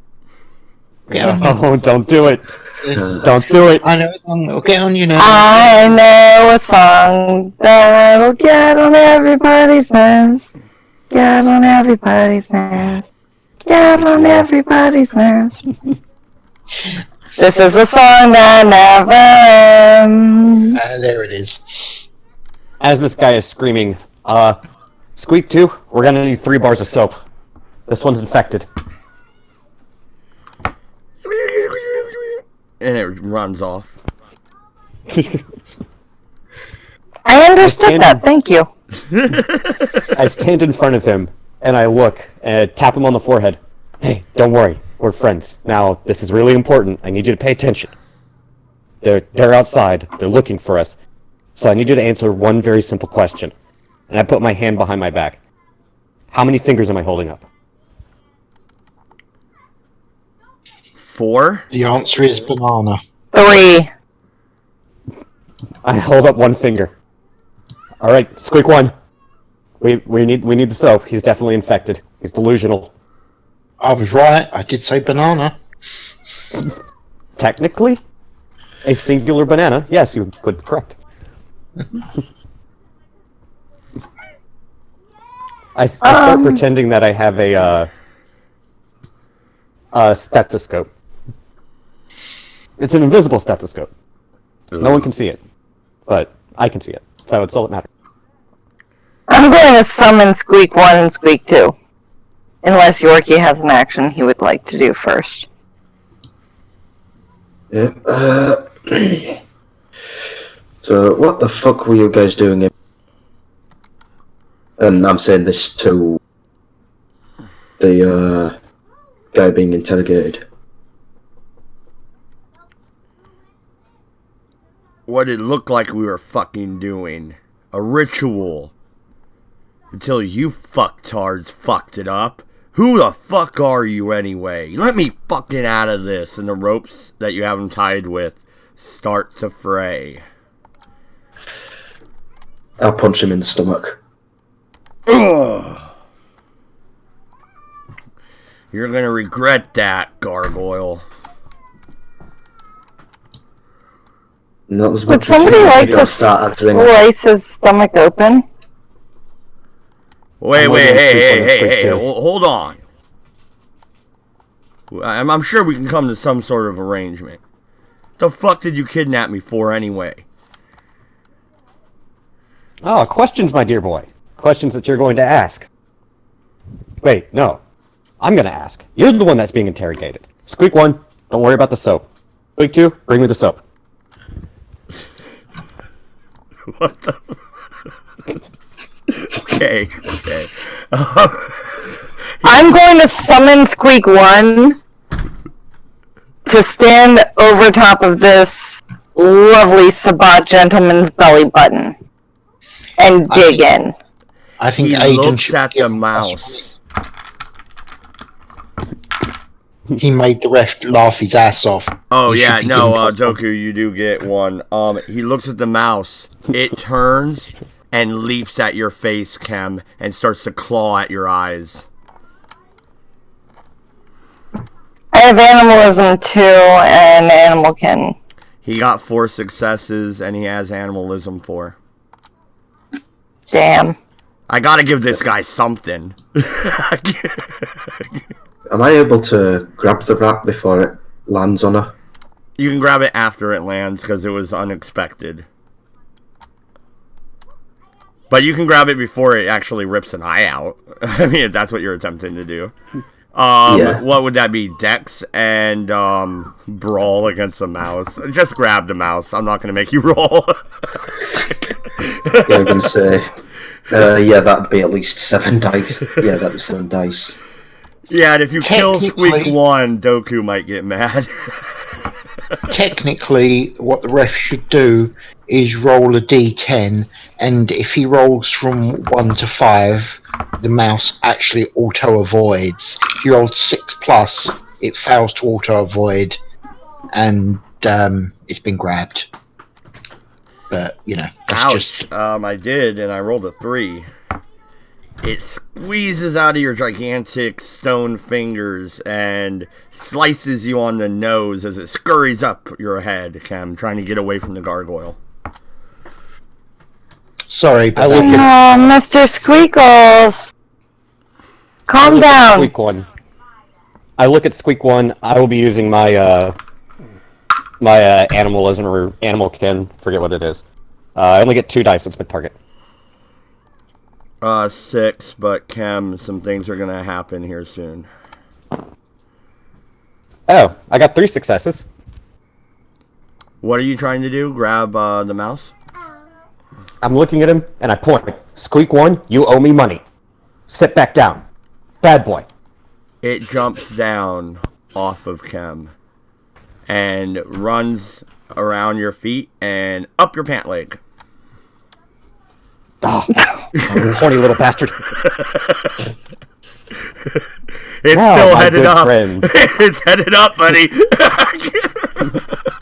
Oh, don't do it. Don't do it. I know a song that'll get on your nerves. I know a song that'll get on everybody's nerves. Get on everybody's nerves. Get on everybody's nerves. This is a song that never ends. There it is. As this guy is screaming, Squeak 2, we're gonna need 3 bars of soap. This one's infected. And it runs off. I understood that, thank you. I stand in front of him, and I look, and tap him on the forehead. Hey, don't worry, we're friends. Now, this is really important. I need you to pay attention. They're outside. They're looking for us. So I need you to answer one very simple question. And I put my hand behind my back. How many fingers am I holding up? 4? The answer is banana. 3. I hold up 1 finger. All right, Squeak 1. We need the soap. He's definitely infected. He's delusional. I was right. I did say banana. Technically, a singular banana. Yes, you could be correct. I start pretending that I have a stethoscope. It's an invisible stethoscope. No one can see it, but I can see it, so it's all that matters. I'm going to summon Squeak 1 and Squeak 2. Unless Yorkie has an action he would like to do first. Yeah. So, what the fuck were you guys doing? And I'm saying this to the guy being interrogated. what it looked like we were fucking doing. A ritual. Until you fucktards fucked it up. Who the fuck are you anyway? Let me fucking out of this. And the ropes that you have him tied with start to fray. I'll punch him in the stomach. Ugh. You're gonna regret that, gargoyle. Not as Would much as somebody you like do. to Start answering. slice his stomach open? Wait, I'm wait, waiting on hey, Squeak hey, One and hey, Squeak hey, Two. hold on. I'm sure we can come to some sort of arrangement. The fuck did you kidnap me for anyway? Oh, questions, my dear boy. Questions that you're going to ask. Wait, no. I'm going to ask. You're the one that's being interrogated. Squeak 1, don't worry about the soap. Squeak 2, bring me the soap. What the Okay. I'm going to summon Squeak 1 to stand over top of this lovely Sabat gentleman's belly button and dig in. I think He Aiden looks should at the give us mouse. He made the ref laugh his ass off. Oh He yeah, should be no, giving us Doku, you do get one. He looks at the mouse. It turns and leaps at your face, Kem, and starts to claw at your eyes. I have animalism too, and animalkin. He got 4 successes, and he has animalism 4. Damn. I gotta give this guy something. Am I able to grab the rat before it lands on her? You can grab it after it lands, because it was unexpected. But you can grab it before it actually rips an eye out. I mean, if that's what you're attempting to do. Yeah. What would that be? Dex and brawl against the mouse. Just grab the mouse. I'm not gonna make you roll. Yeah, I'm gonna say. Yeah, that'd be at least 7 dice. Yeah, that'd be 7 dice. Yeah, and if you kill Technically- Squeak 1, Doku might get mad. Technically, what the ref should do is roll a d10, and if he rolls from 1 to 5, the mouse actually auto-avoids. If you roll 6+, it fails to auto-avoid, and it's been grabbed. But, you know, that's Ouch. just... I did, and I rolled a 3. It squeezes out of your gigantic stone fingers and slices you on the nose as it scurries up your head, Cam, trying to get away from the gargoyle. Sorry, but I look that- Oh, Mr. Squeakles. Calm Look at down. Squeak 1. I look at Squeak 1. I will be using my animalism or animalkin. Forget what it is. I only get 2 dice. It's my target. 6, but Cam, some things are gonna happen here soon. Oh, I got 3 successes. What are you trying to do? Grab the mouse? I'm looking at him and I point. Squeak 1, you owe me money. Sit back down. Bad boy. It jumps down off of Cam and runs around your feet and up your pant leg. Oh, horny little bastard. It's Now, still my headed good up. friend. It's headed up, buddy.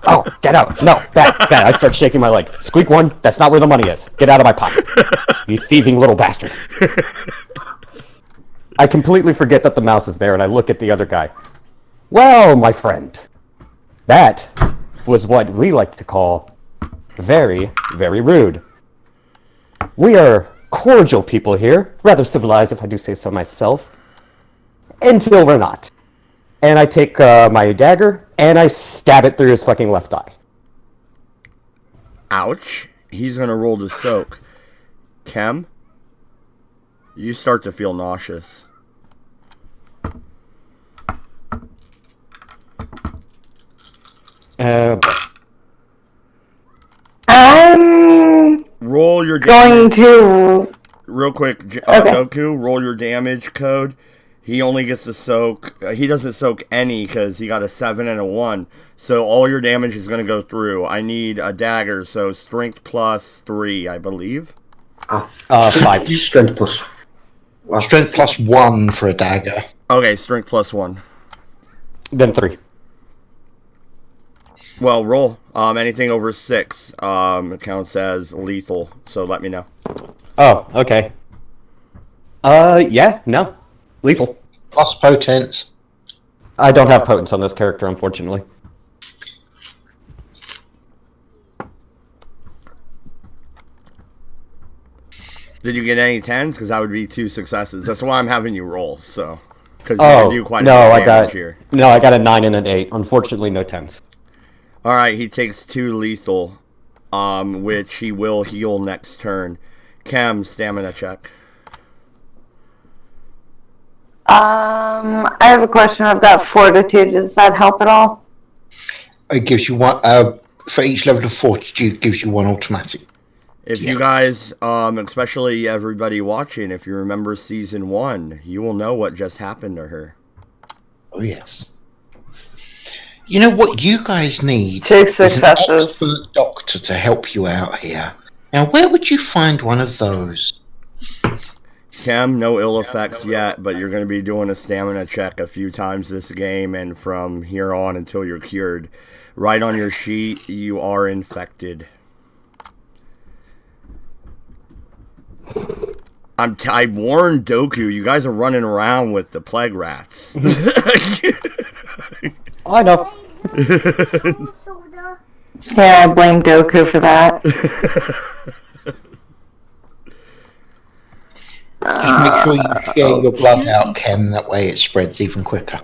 Oh, get out. No, bad. I start shaking my leg. Squeak 1, that's not where the money is. Get out of my pocket. You thieving little bastard. I completely forget that the mouse is there and I look at the other guy. Well, my friend, that was what we like to call very, very rude. We are cordial people here, rather civilized if I do say so myself, until we're not. And I take my dagger and I stab it through his fucking left eye. Ouch. He's gonna roll to soak. Chem, you start to feel nauseous. I'm Roll your going damage. to... Real quick, Okay. Goku, roll your damage code. He only gets to soak. He doesn't soak any because he got a 7 and a 1. So all your damage is going to go through. I need a dagger, so strength plus 3, I believe. 5. Strength plus. Well, Strength plus 1 for a dagger. Okay, strength plus 1. Then 3. Well, roll. Anything over 6 counts as lethal. So let me know. Oh, okay. Yeah, no. Lethal. Plus potence. I don't have potence on this character, unfortunately. Did you get any 10s? Because that would be 2 successes. That's why I'm having you roll. So, because you can do quite a bit of damage here. No, I got a 9 and an 8. Unfortunately, no 10s. All right, he takes 2 lethal, which he will heal next turn. Chem, stamina check. I have a question. I've got fortitude. Does that help at all? It gives you one. For each level of fortitude, it gives you 1 automatic. If you guys, especially everybody watching, if you remember season 1, you will know what just happened to her. Oh, yes. You know what you guys need? 2 is an successes. expert doctor to help you out here. Now, where would you find one of those? Chem, no ill effects yet, but you're going to be doing a stamina check a few times this game, and from here on until you're cured. Right on your sheet, you are infected. I warned Doku, you guys are running around with the plague rats. I know. Yeah, I blame Doku for that. Just make sure you share your blood out, Ken. That way it spreads even quicker.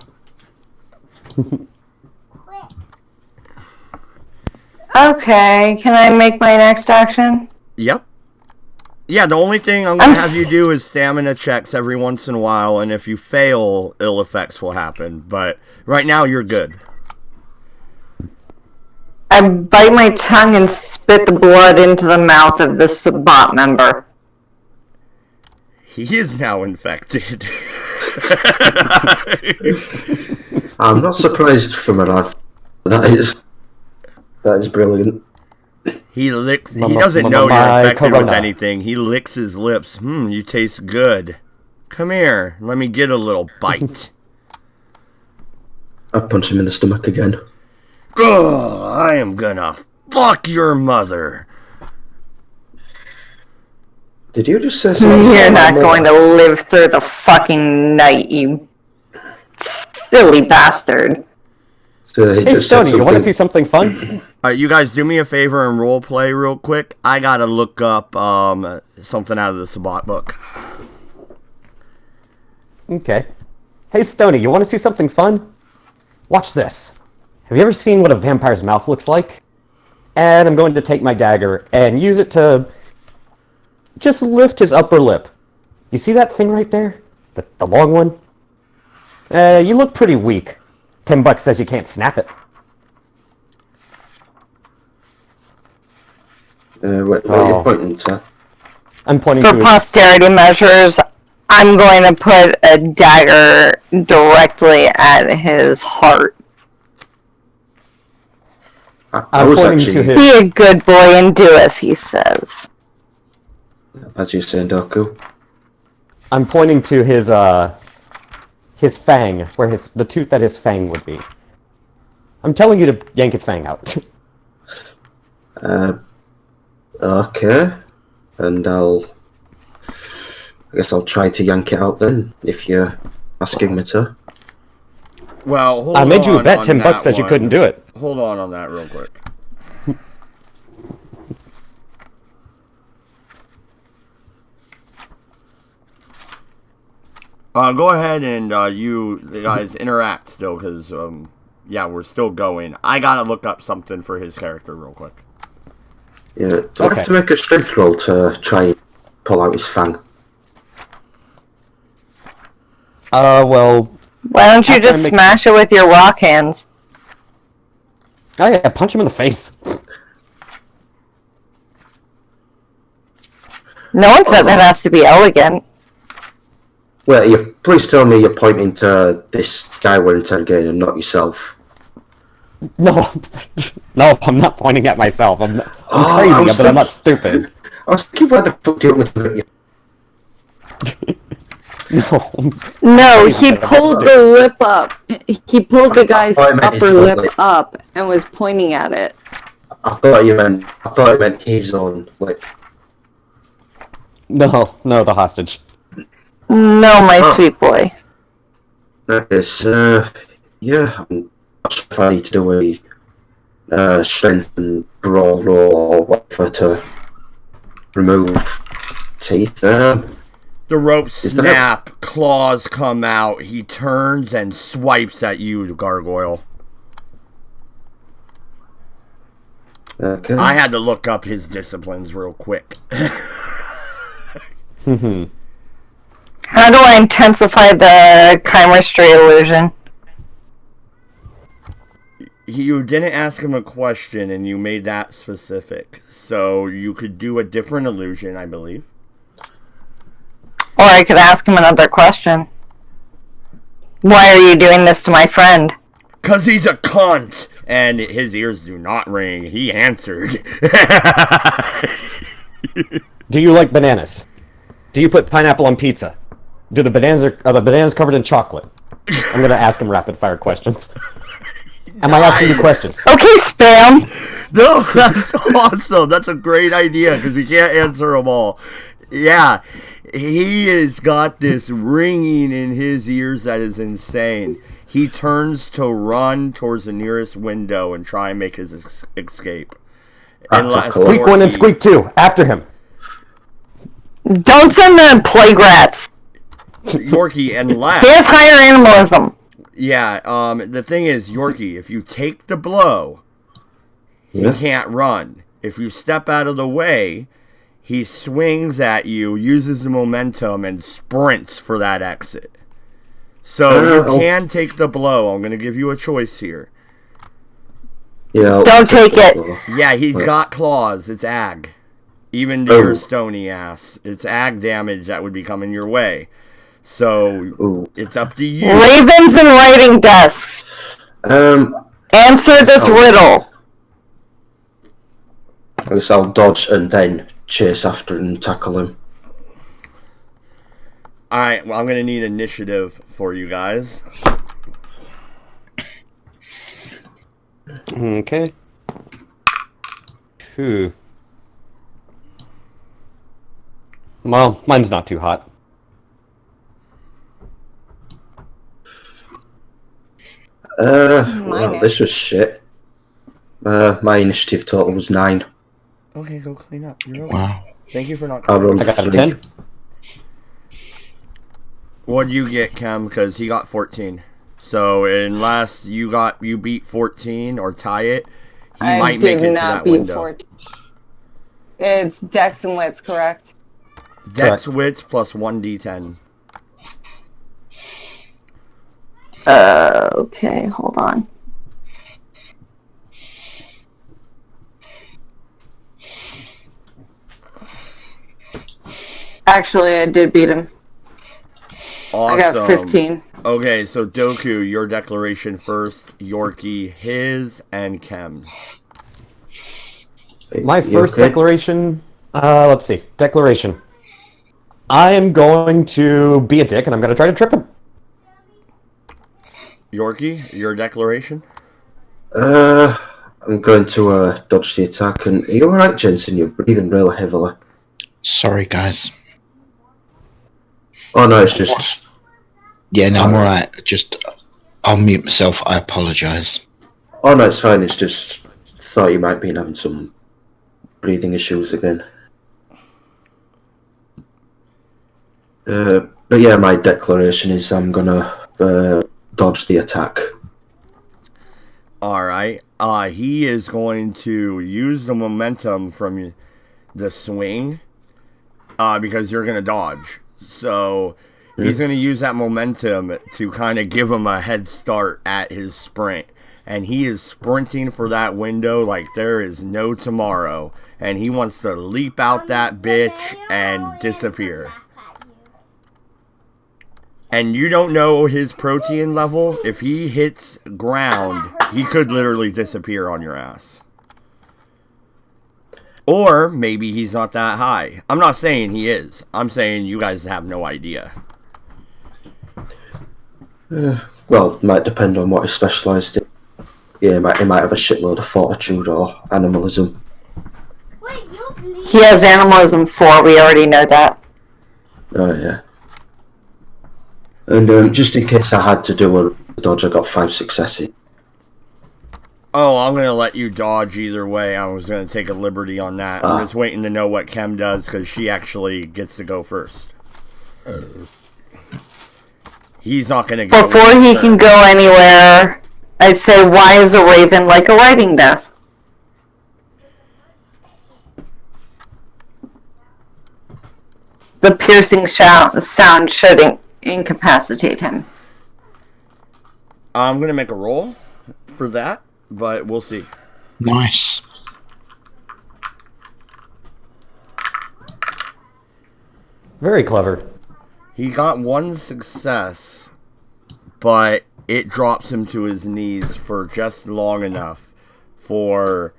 Okay, can I make my next action? Yep. Yeah, the only thing I'm going to have you do is stamina checks every once in a while, and if you fail, ill effects will happen. But right now, you're good. I bite my tongue and spit the blood into the mouth of this bot member. He is now infected. I'm not surprised from a life. That is brilliant. He licks. He doesn't know you're infected with anything. He licks his lips. You taste good. Come here. Let me get a little bite. I punch him in the stomach again. Ugh, I am gonna fuck your mother. Did you just say something? You're not going to live through the fucking night, you silly bastard. So Hey, Stony, you want to see something fun? You guys do me a favor and role play real quick. I gotta look up something out of the Sabbat book. Okay. Hey, Stony, you want to see something fun? Watch this. Have you ever seen what a vampire's mouth looks like? And I'm going to take my dagger and use it to just lift his upper lip. You see that thing right there? The long one? You look pretty weak. $10 says you can't snap it. What are you pointing to? I'm pointing For to posterity measures, I'm going to put a dagger directly at his heart. I'm pointing to his... Be a good boy and do as he says. As you say, Doku. I'm pointing to his fang, where the tooth that his fang would be. I'm telling you to yank his fang out. Okay. And I guess I'll try to yank it out then, if you're asking me to. Well, hold on. I made you a bet. $10 says you couldn't do it. Hold on that real quick. Go ahead and you guys interact still, because yeah, we're still going. I gotta look up something for his character real quick. Yeah, do I have to make a strength roll to try and pull out his fang? Well... Why don't you just smash it with your rock hands? Oh yeah, punch him in the face. No one said that has to be elegant. Wait, you please tell me you're pointing to this guy we're interrogating and not yourself. No, no, I'm not pointing at myself. I'm crazy, but I'm not stupid. I was thinking, why the fuck do you want me to look at you? No. No, he pulled the lip up. He pulled the guy's I meant upper his lip lip. up and was pointing at it. I thought you meant his own lip. No, the hostage. No, my sweet boy. Okay, so yeah, I'm not sure if I need to do a strength and brawl roll or whatever to remove teeth. The ropes Is that snap, claws come out. He turns and swipes at you, Gargoyle. Okay. I had to look up his disciplines real quick. How do I intensify the chemistry illusion? You didn't ask him a question, and you made that specific. So you could do a different illusion, I believe. Or I could ask him another question. Why are you doing this to my friend? 'Cause he's a cunt! And his ears do not ring. He answered. Do you like bananas? Do you put pineapple on pizza? Are the bananas covered in chocolate? I'm gonna ask him rapid fire questions. Am I asking you questions? Okay, spam. No, that's awesome. That's a great idea, because he can't answer them all. Yeah, he has got this ringing in his ears that is insane. He turns to run towards the nearest window and try and make his escape. Squeak 1 and Squeak 2, after him. Don't send them plague rats. Yorkie, unless... He has higher animalism. Yeah, the thing is, Yorkie, if you take the blow, he can't run. If you step out of the way, he swings at you, uses the momentum, and sprints for that exit. So you can take the blow. I'm going to give you a choice here. Yeah. Don't take it. Yeah, he's got claws. It's ag. Even to your stony ass. It's ag damage that would be coming your way. So it's up to you. Ravens and writing desks. Answer this riddle. I guess I'll dodge and then chase after and tackle him. Alright, well, I'm going to need initiative for you guys. Okay. Phew. Well, mine's not too hot. Well, this was shit. My initiative total was 9. Okay, go clean up. You're okay. Wow. Thank you for not I rolled I got a 3. 10. What'd you get, Cam? Because he got 14. So unless you beat 14 or tie it, he might make it to that window. 14. It's Dex and Wits, correct? Dex wits plus 1d10. Okay, hold on. Actually, I did beat him. Awesome. I got 15. Okay, so Doku, your declaration first, Yorkie, his, and Kem's. My first declaration, let's see, declaration. I am going to be a dick and I'm going to try to trip him. Yorkie, your declaration? I'm going to dodge the attack. And are you alright, Jensen? You're breathing real heavily. Sorry, guys. Oh no, it's just... Yeah, no, I'm alright. Just, I'll mute myself. I apologise. Oh no, it's fine. It's just... thought you might be having some breathing issues again. But yeah, my declaration is I'm gonna dodge the attack. Alright. He is going to use the momentum from the swing because you're going to dodge. So he's going to use that momentum to kind of give him a head start at his sprint. And he is sprinting for that window like there is no tomorrow. And he wants to leap out that bitch and disappear. and you don't know his protein level, if he hits ground, he could literally disappear on your ass. Or maybe he's not that high. I'm not saying he is. I'm saying you guys have no idea. Well, it might depend on what he's specialised in. Yeah, he might have a shitload of fortitude or animalism. He has animalism 4, we already know that. Oh, yeah. And just in case I had to do a dodge, I got 5 successes. Oh, I'm going to let you dodge either way. I was going to take a liberty on that. I'm just waiting to know what Kem does, because she actually gets to go first. He's not going to go. Before he can go anywhere, I say, why is a raven like a riding death? The piercing sound should incapacitate him. I'm going to make a roll for that, but we'll see. Nice. Very clever. He got 1 success, but it drops him to his knees for just long enough for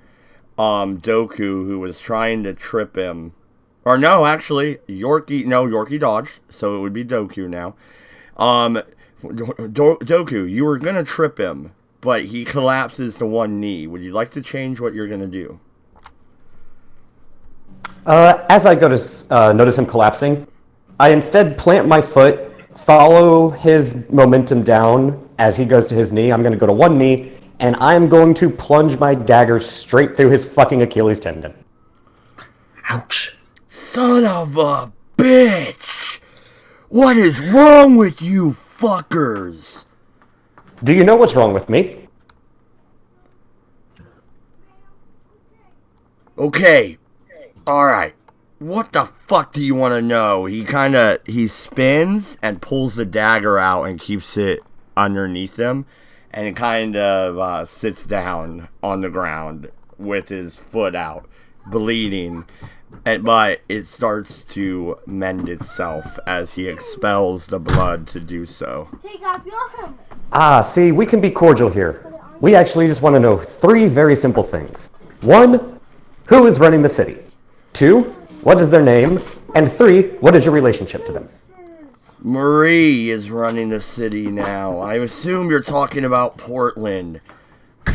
Doku, who was trying to trip him. Or no, actually, Yorkie dodged, so it would be Doku now. Doku, you were going to trip him, but he collapses to one knee. Would you like to change what you're going to do? As I go to notice him collapsing, I instead plant my foot, follow his momentum down as he goes to his knee. I'm going to go to one knee, and I'm going to plunge my dagger straight through his fucking Achilles tendon. Ouch. Son of a bitch! What is wrong with you fuckers? Do you know what's wrong with me? Okay. Alright. What the fuck do you want to know? He spins and pulls the dagger out and keeps it underneath him. And kind of sits down on the ground with his foot out, bleeding. But it starts to mend itself as he expels the blood to do so. See, we can be cordial here. We actually just want to know 3 very simple things. 1, who is running the city? 2, what is their name? And 3, what is your relationship to them? Marie is running the city now. I assume you're talking about Portland.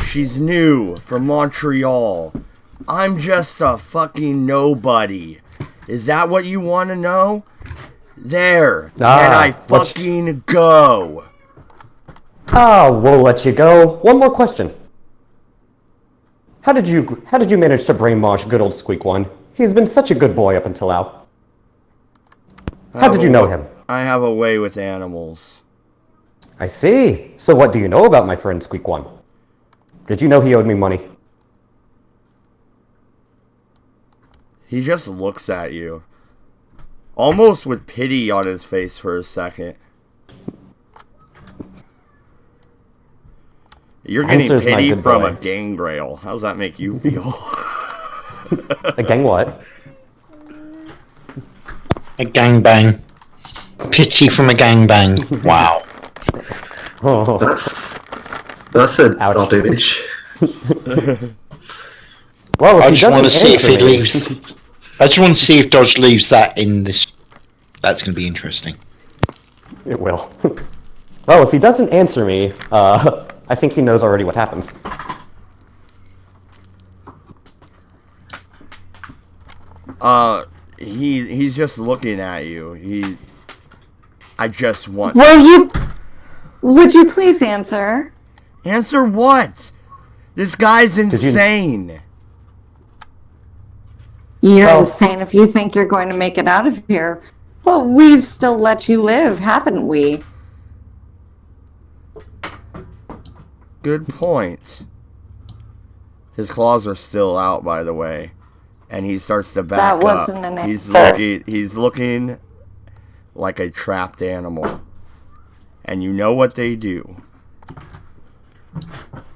She's new from Montreal. I'm just a fucking nobody. Is that what you want to know? There. Can I fucking go? We'll let you go. One more question. How did you manage to brainwash good old Squeak One? He's been such a good boy up until now. How did you know him? I have a way with animals. I see. So what do you know about my friend Squeak One? Did you know he owed me money? He just looks at you. Almost with pity on his face for a second. You're getting pity from a gangrel. How does that make you feel? A gang what? A gangbang. Pity from a gangbang. Wow. Oh. That's an odd image. Well, I just want to see if he leaves. I just want to see if Dodge leaves that in this. That's going to be interesting. It will. Well, if he doesn't answer me, I think he knows already what happens. He's just looking at you. I just want... Would you please answer? Answer what? This guy's insane. You're insane if you think you're going to make it out of here. Well, we've still let you live, haven't we? Good point. His claws are still out, by the way. And he starts to back up. That wasn't an answer. He's looking like a trapped animal. And you know what they do.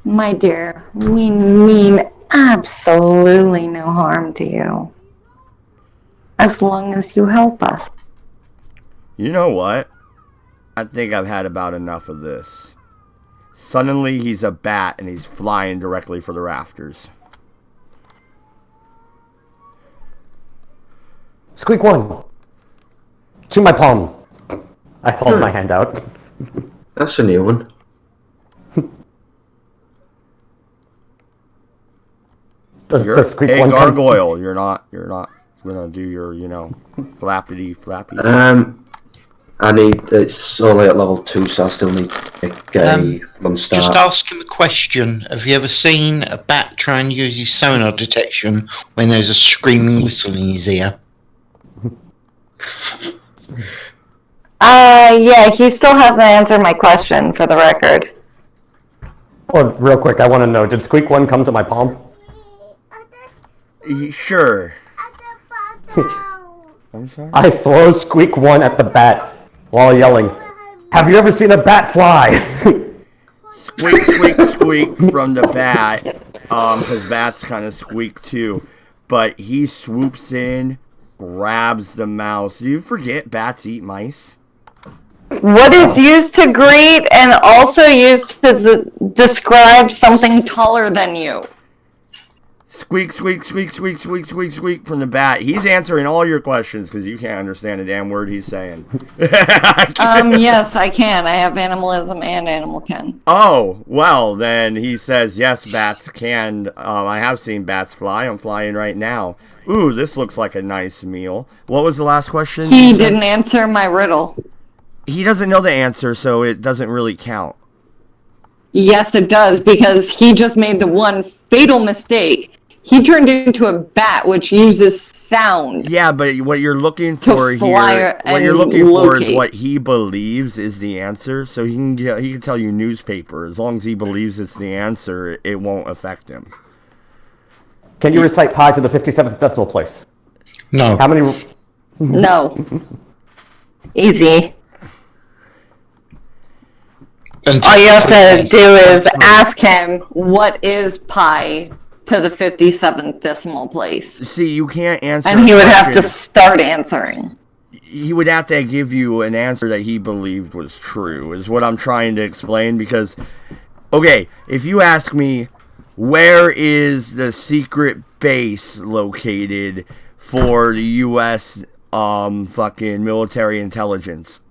My dear, we mean absolutely no harm to you. As long as you help us. You know what? I think I've had about enough of this. Suddenly, he's a bat, and he's flying directly for the rafters. Squeak one. To my palm. I hold my hand out. That's a new one. Does Squeak Hey, one gargoyle, you're not gonna do your, flappity. I need. It's only at level 2, so I still need to make a run start. Just ask him a question. Have you ever seen a bat try and use his sonar detection when there's a screaming whistle in his ear? Yeah, he still hasn't answered my question for the record. Oh, real quick, I want to know, did Squeak one come to my palm? Sure. I'm sorry? I throw Squeak one at the bat while yelling, "Have you ever seen a bat fly?" Squeak, squeak, squeak from the bat. Because bats kind of squeak too. But he swoops in, grabs the mouse. Do you forget bats eat mice? What is used to greet and also used to describe something taller than you? Squeak, squeak, squeak, squeak, squeak, squeak, squeak from the bat. He's answering all your questions because you can't understand a damn word he's saying. Yes, I can. I have animalism and animal ken. Oh, well, then he says, yes, bats can. I have seen bats fly. I'm flying right now. Ooh, this looks like a nice meal. What was the last question? He didn't answer my riddle. He doesn't know the answer, so it doesn't really count. Yes, it does, because he just made the one fatal mistake. He turned into a bat, which uses sound. Yeah, but what you're looking for To fly here, what and you're looking for is locate. what he believes is the answer. So he can tell you newspaper. As long as he believes it's the answer, it won't affect him. Can you recite pi to the 57th decimal place? No. How many? No. Easy. All you have to do is ask him, what is pi to the 57th decimal place? See, you can't answer. And he would have to question. start answering. He would have to give you an answer that he believed was true, is what I'm trying to explain. Because, okay, if you ask me, where is the secret base located for the U.S. fucking military intelligence?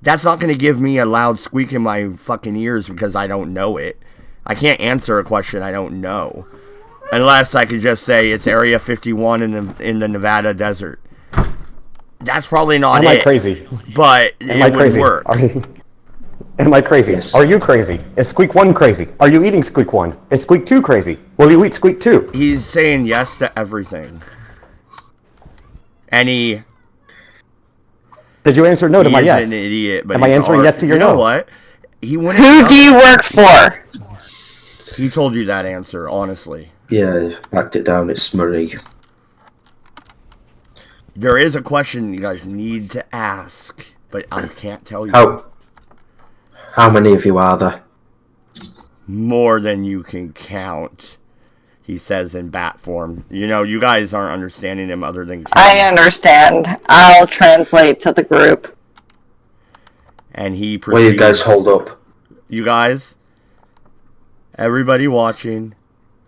That's not going to give me a loud squeak in my fucking ears because I don't know it. I can't answer a question I don't know. Unless I could just say it's Area 51 in the Nevada desert. That's probably not it. Am I crazy? But it would work. Am I crazy? Yes. Are you crazy? Is Squeak 1 crazy? Are you eating Squeak 1? Is Squeak 2 crazy? Will you eat Squeak 2? He's saying yes to everything. And he... Did you answer no to my yes? He's an idiot, but Am I answering yes to your you know no? what? He wouldn't Who do you work for? He told you that answer, honestly. Yeah, backed it down. It's Marie. There is a question you guys need to ask, but I can't tell you. How many of you are there? More than you can count, he says in bat form. You know, you guys aren't understanding him other than... I understand. I'll translate to the group. And he Where you guys proceeds- hold up? You guys, everybody watching,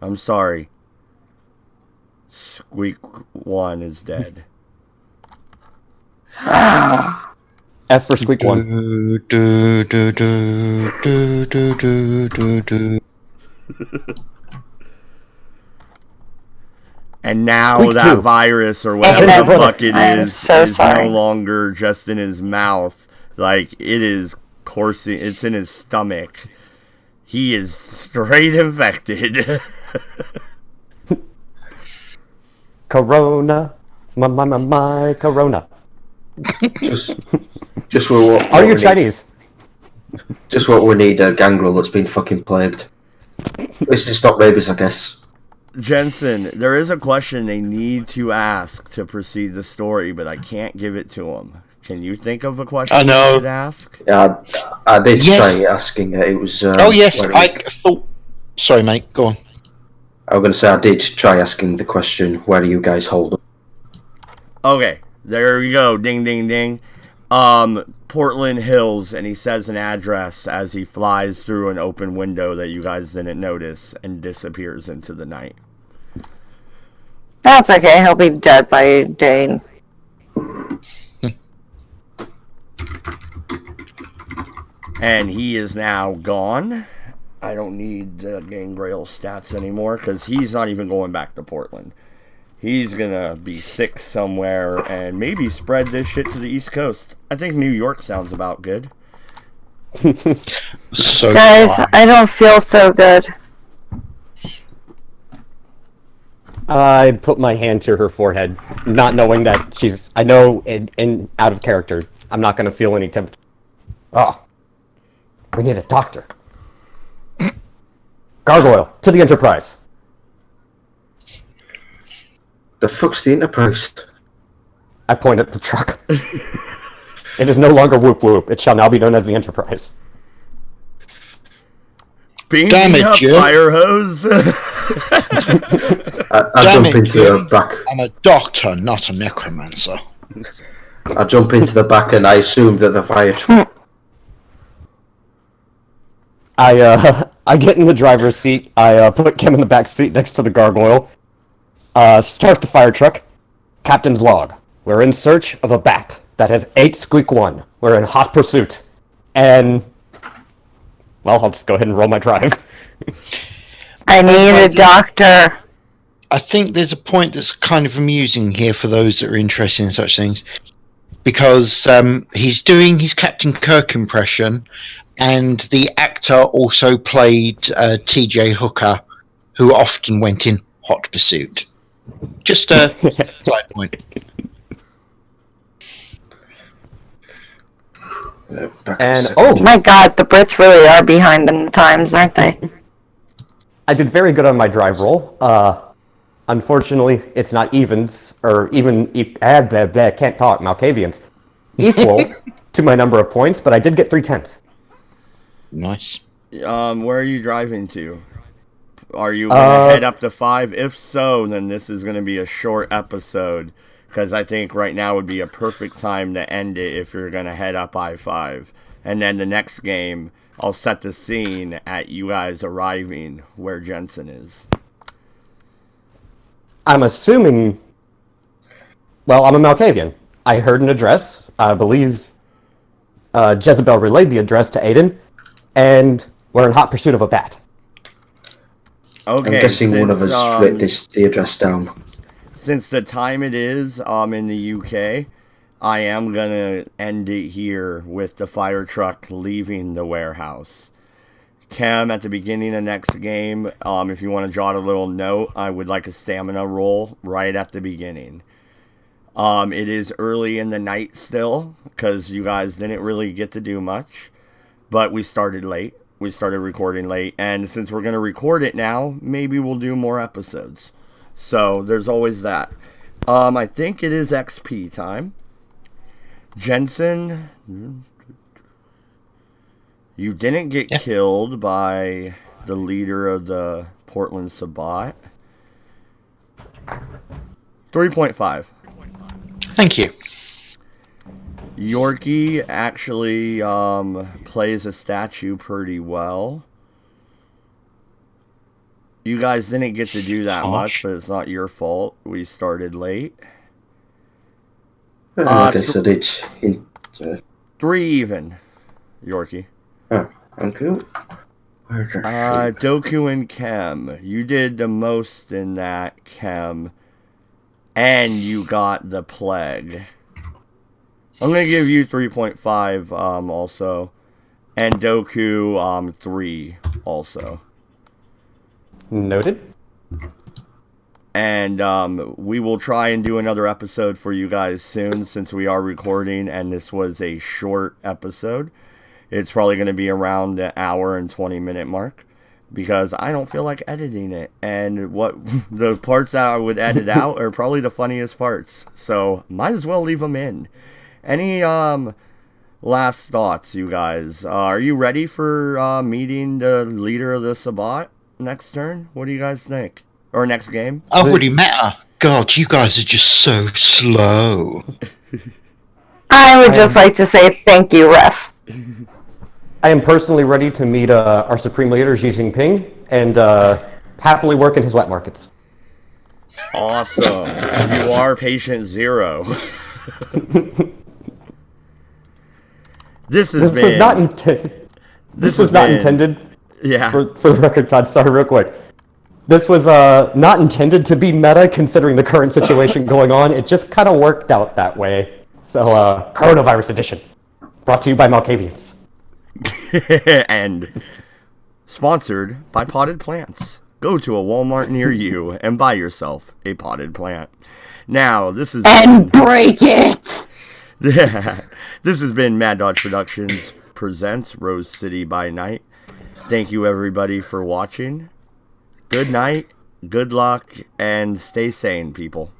I'm sorry. Squeak 1 is dead. F for Squeak 1. And now Squeak that 2. virus or whatever Amen. the fuck it I'm is so no sorry. longer just in his mouth. Like, it is coursing, it's in his stomach. He is straight infected. Corona. My Corona. Just what Are we you need. Chinese? Just what we need, a gangrel that's been fucking plagued. It's to stop babies, I guess. Jensen, there is a question they need to ask to proceed the story, but I can't give it to them. Can you think of a question I know. you should ask? Yeah, I did Yes. try asking it. It was. Oh yes, when I thought. Sorry, mate. Go on. I was going to say I did try asking the question, where do you guys hold up? Okay, there we go. Ding, ding, ding. Portland Hills, and he says an address as he flies through an open window that you guys didn't notice and disappears into the night. That's okay. He'll be dead by day. And he is now gone. I don't need the Gangrel stats anymore because he's not even going back to Portland. He's gonna be sick somewhere and maybe spread this shit to the East Coast. I think New York sounds about good. So Guys, I don't feel so good. I put my hand to her forehead, not knowing that she's... I know, in out of character, I'm not going to feel any temperature. Oh. We need a doctor. Gargoyle, to the Enterprise. The fuck's the Enterprise? I point at the truck. It is no longer Whoop Whoop. It shall now be known as the Enterprise. Beam Damn me it, up, Jim. fire hose. I Damn jump it, into the Jim. back. I'm a doctor, not a necromancer. I jump into the back, and I assume that the fire truck. I get in the driver's seat. I put Kim in the back seat next to the gargoyle. Start the fire truck. Captain's log. We're in search of a bat that has 8 squeak 1. We're in hot pursuit. And... well, I'll just go ahead and roll my drive. I need a doctor. I think there's a point that's kind of amusing here for those that are interested in such things. Because he's doing his Captain Kirk impression, and the actor also played T.J. Hooker, who often went in Hot Pursuit. Just a side point. And, My God, the Brits really are behind in the times, aren't they? I did very good on my drive roll. Unfortunately, it's not evens, or even, can't talk, Malkavians, equal to my number of points, but I did get 3 10s. Nice. Where are you driving to? Are you going to head up to 5? If so, then this is going to be a short episode, because I think right now would be a perfect time to end it if you're going to head up I-5. And then the next game, I'll set the scene at you guys arriving where Jensen is. I'm assuming... well, I'm a Malkavian. I heard an address. I believe Jezebel relayed the address to Aiden, and we're in hot pursuit of a bat. Okay, I'm guessing one of us wrote the address down. Since the time it is in the UK, I am going to end it here with the fire truck leaving the warehouse. Cam, at the beginning of next game, if you want to jot a little note, I would like a stamina roll right at the beginning. It is early in the night still, because you guys didn't really get to do much, but we started late. We started recording late, and since we're going to record it now, maybe we'll do more episodes. So, there's always that. I think it is XP time. Jensen, you didn't get killed by the leader of the Portland Sabbat. 3.5. Thank you. Yorkie actually plays a statue pretty well. You guys didn't get to do that much, but it's not your fault. We started late. I guess I did. 3 even, Yorkie. Oh, thank you. Doku and Kem. You did the most in that, Kem. And you got the plague. I'm going to give you 3.5 also. And Doku 3 also. Noted. And we will try and do another episode for you guys soon, since we are recording and this was a short episode. It's probably going to be around the hour and 20-minute mark, because I don't feel like editing it. And what the parts that I would edit out are probably the funniest parts. So might as well leave them in. Any last thoughts, you guys? Are you ready for meeting the leader of the Sabbat next turn? What do you guys think? Or next game? I already met her. God, you guys are just so slow. I would just like to say thank you, Ref. I am personally ready to meet our Supreme Leader, Xi Jinping, and happily work in his wet markets. Awesome. You are patient zero. This was not intended. Yeah. For the record, Todd, sorry, real quick. This was not intended to be meta, considering the current situation going on. It just kind of worked out that way. So, Coronavirus Edition, brought to you by Malkavians. And sponsored by Potted Plants. Go to a Walmart near you and buy yourself a potted plant. Now, this is... And break it! This has been Mad Dodge Productions presents Rose City by Night. Thank you, everybody, for watching. Good night, good luck, and stay sane, people.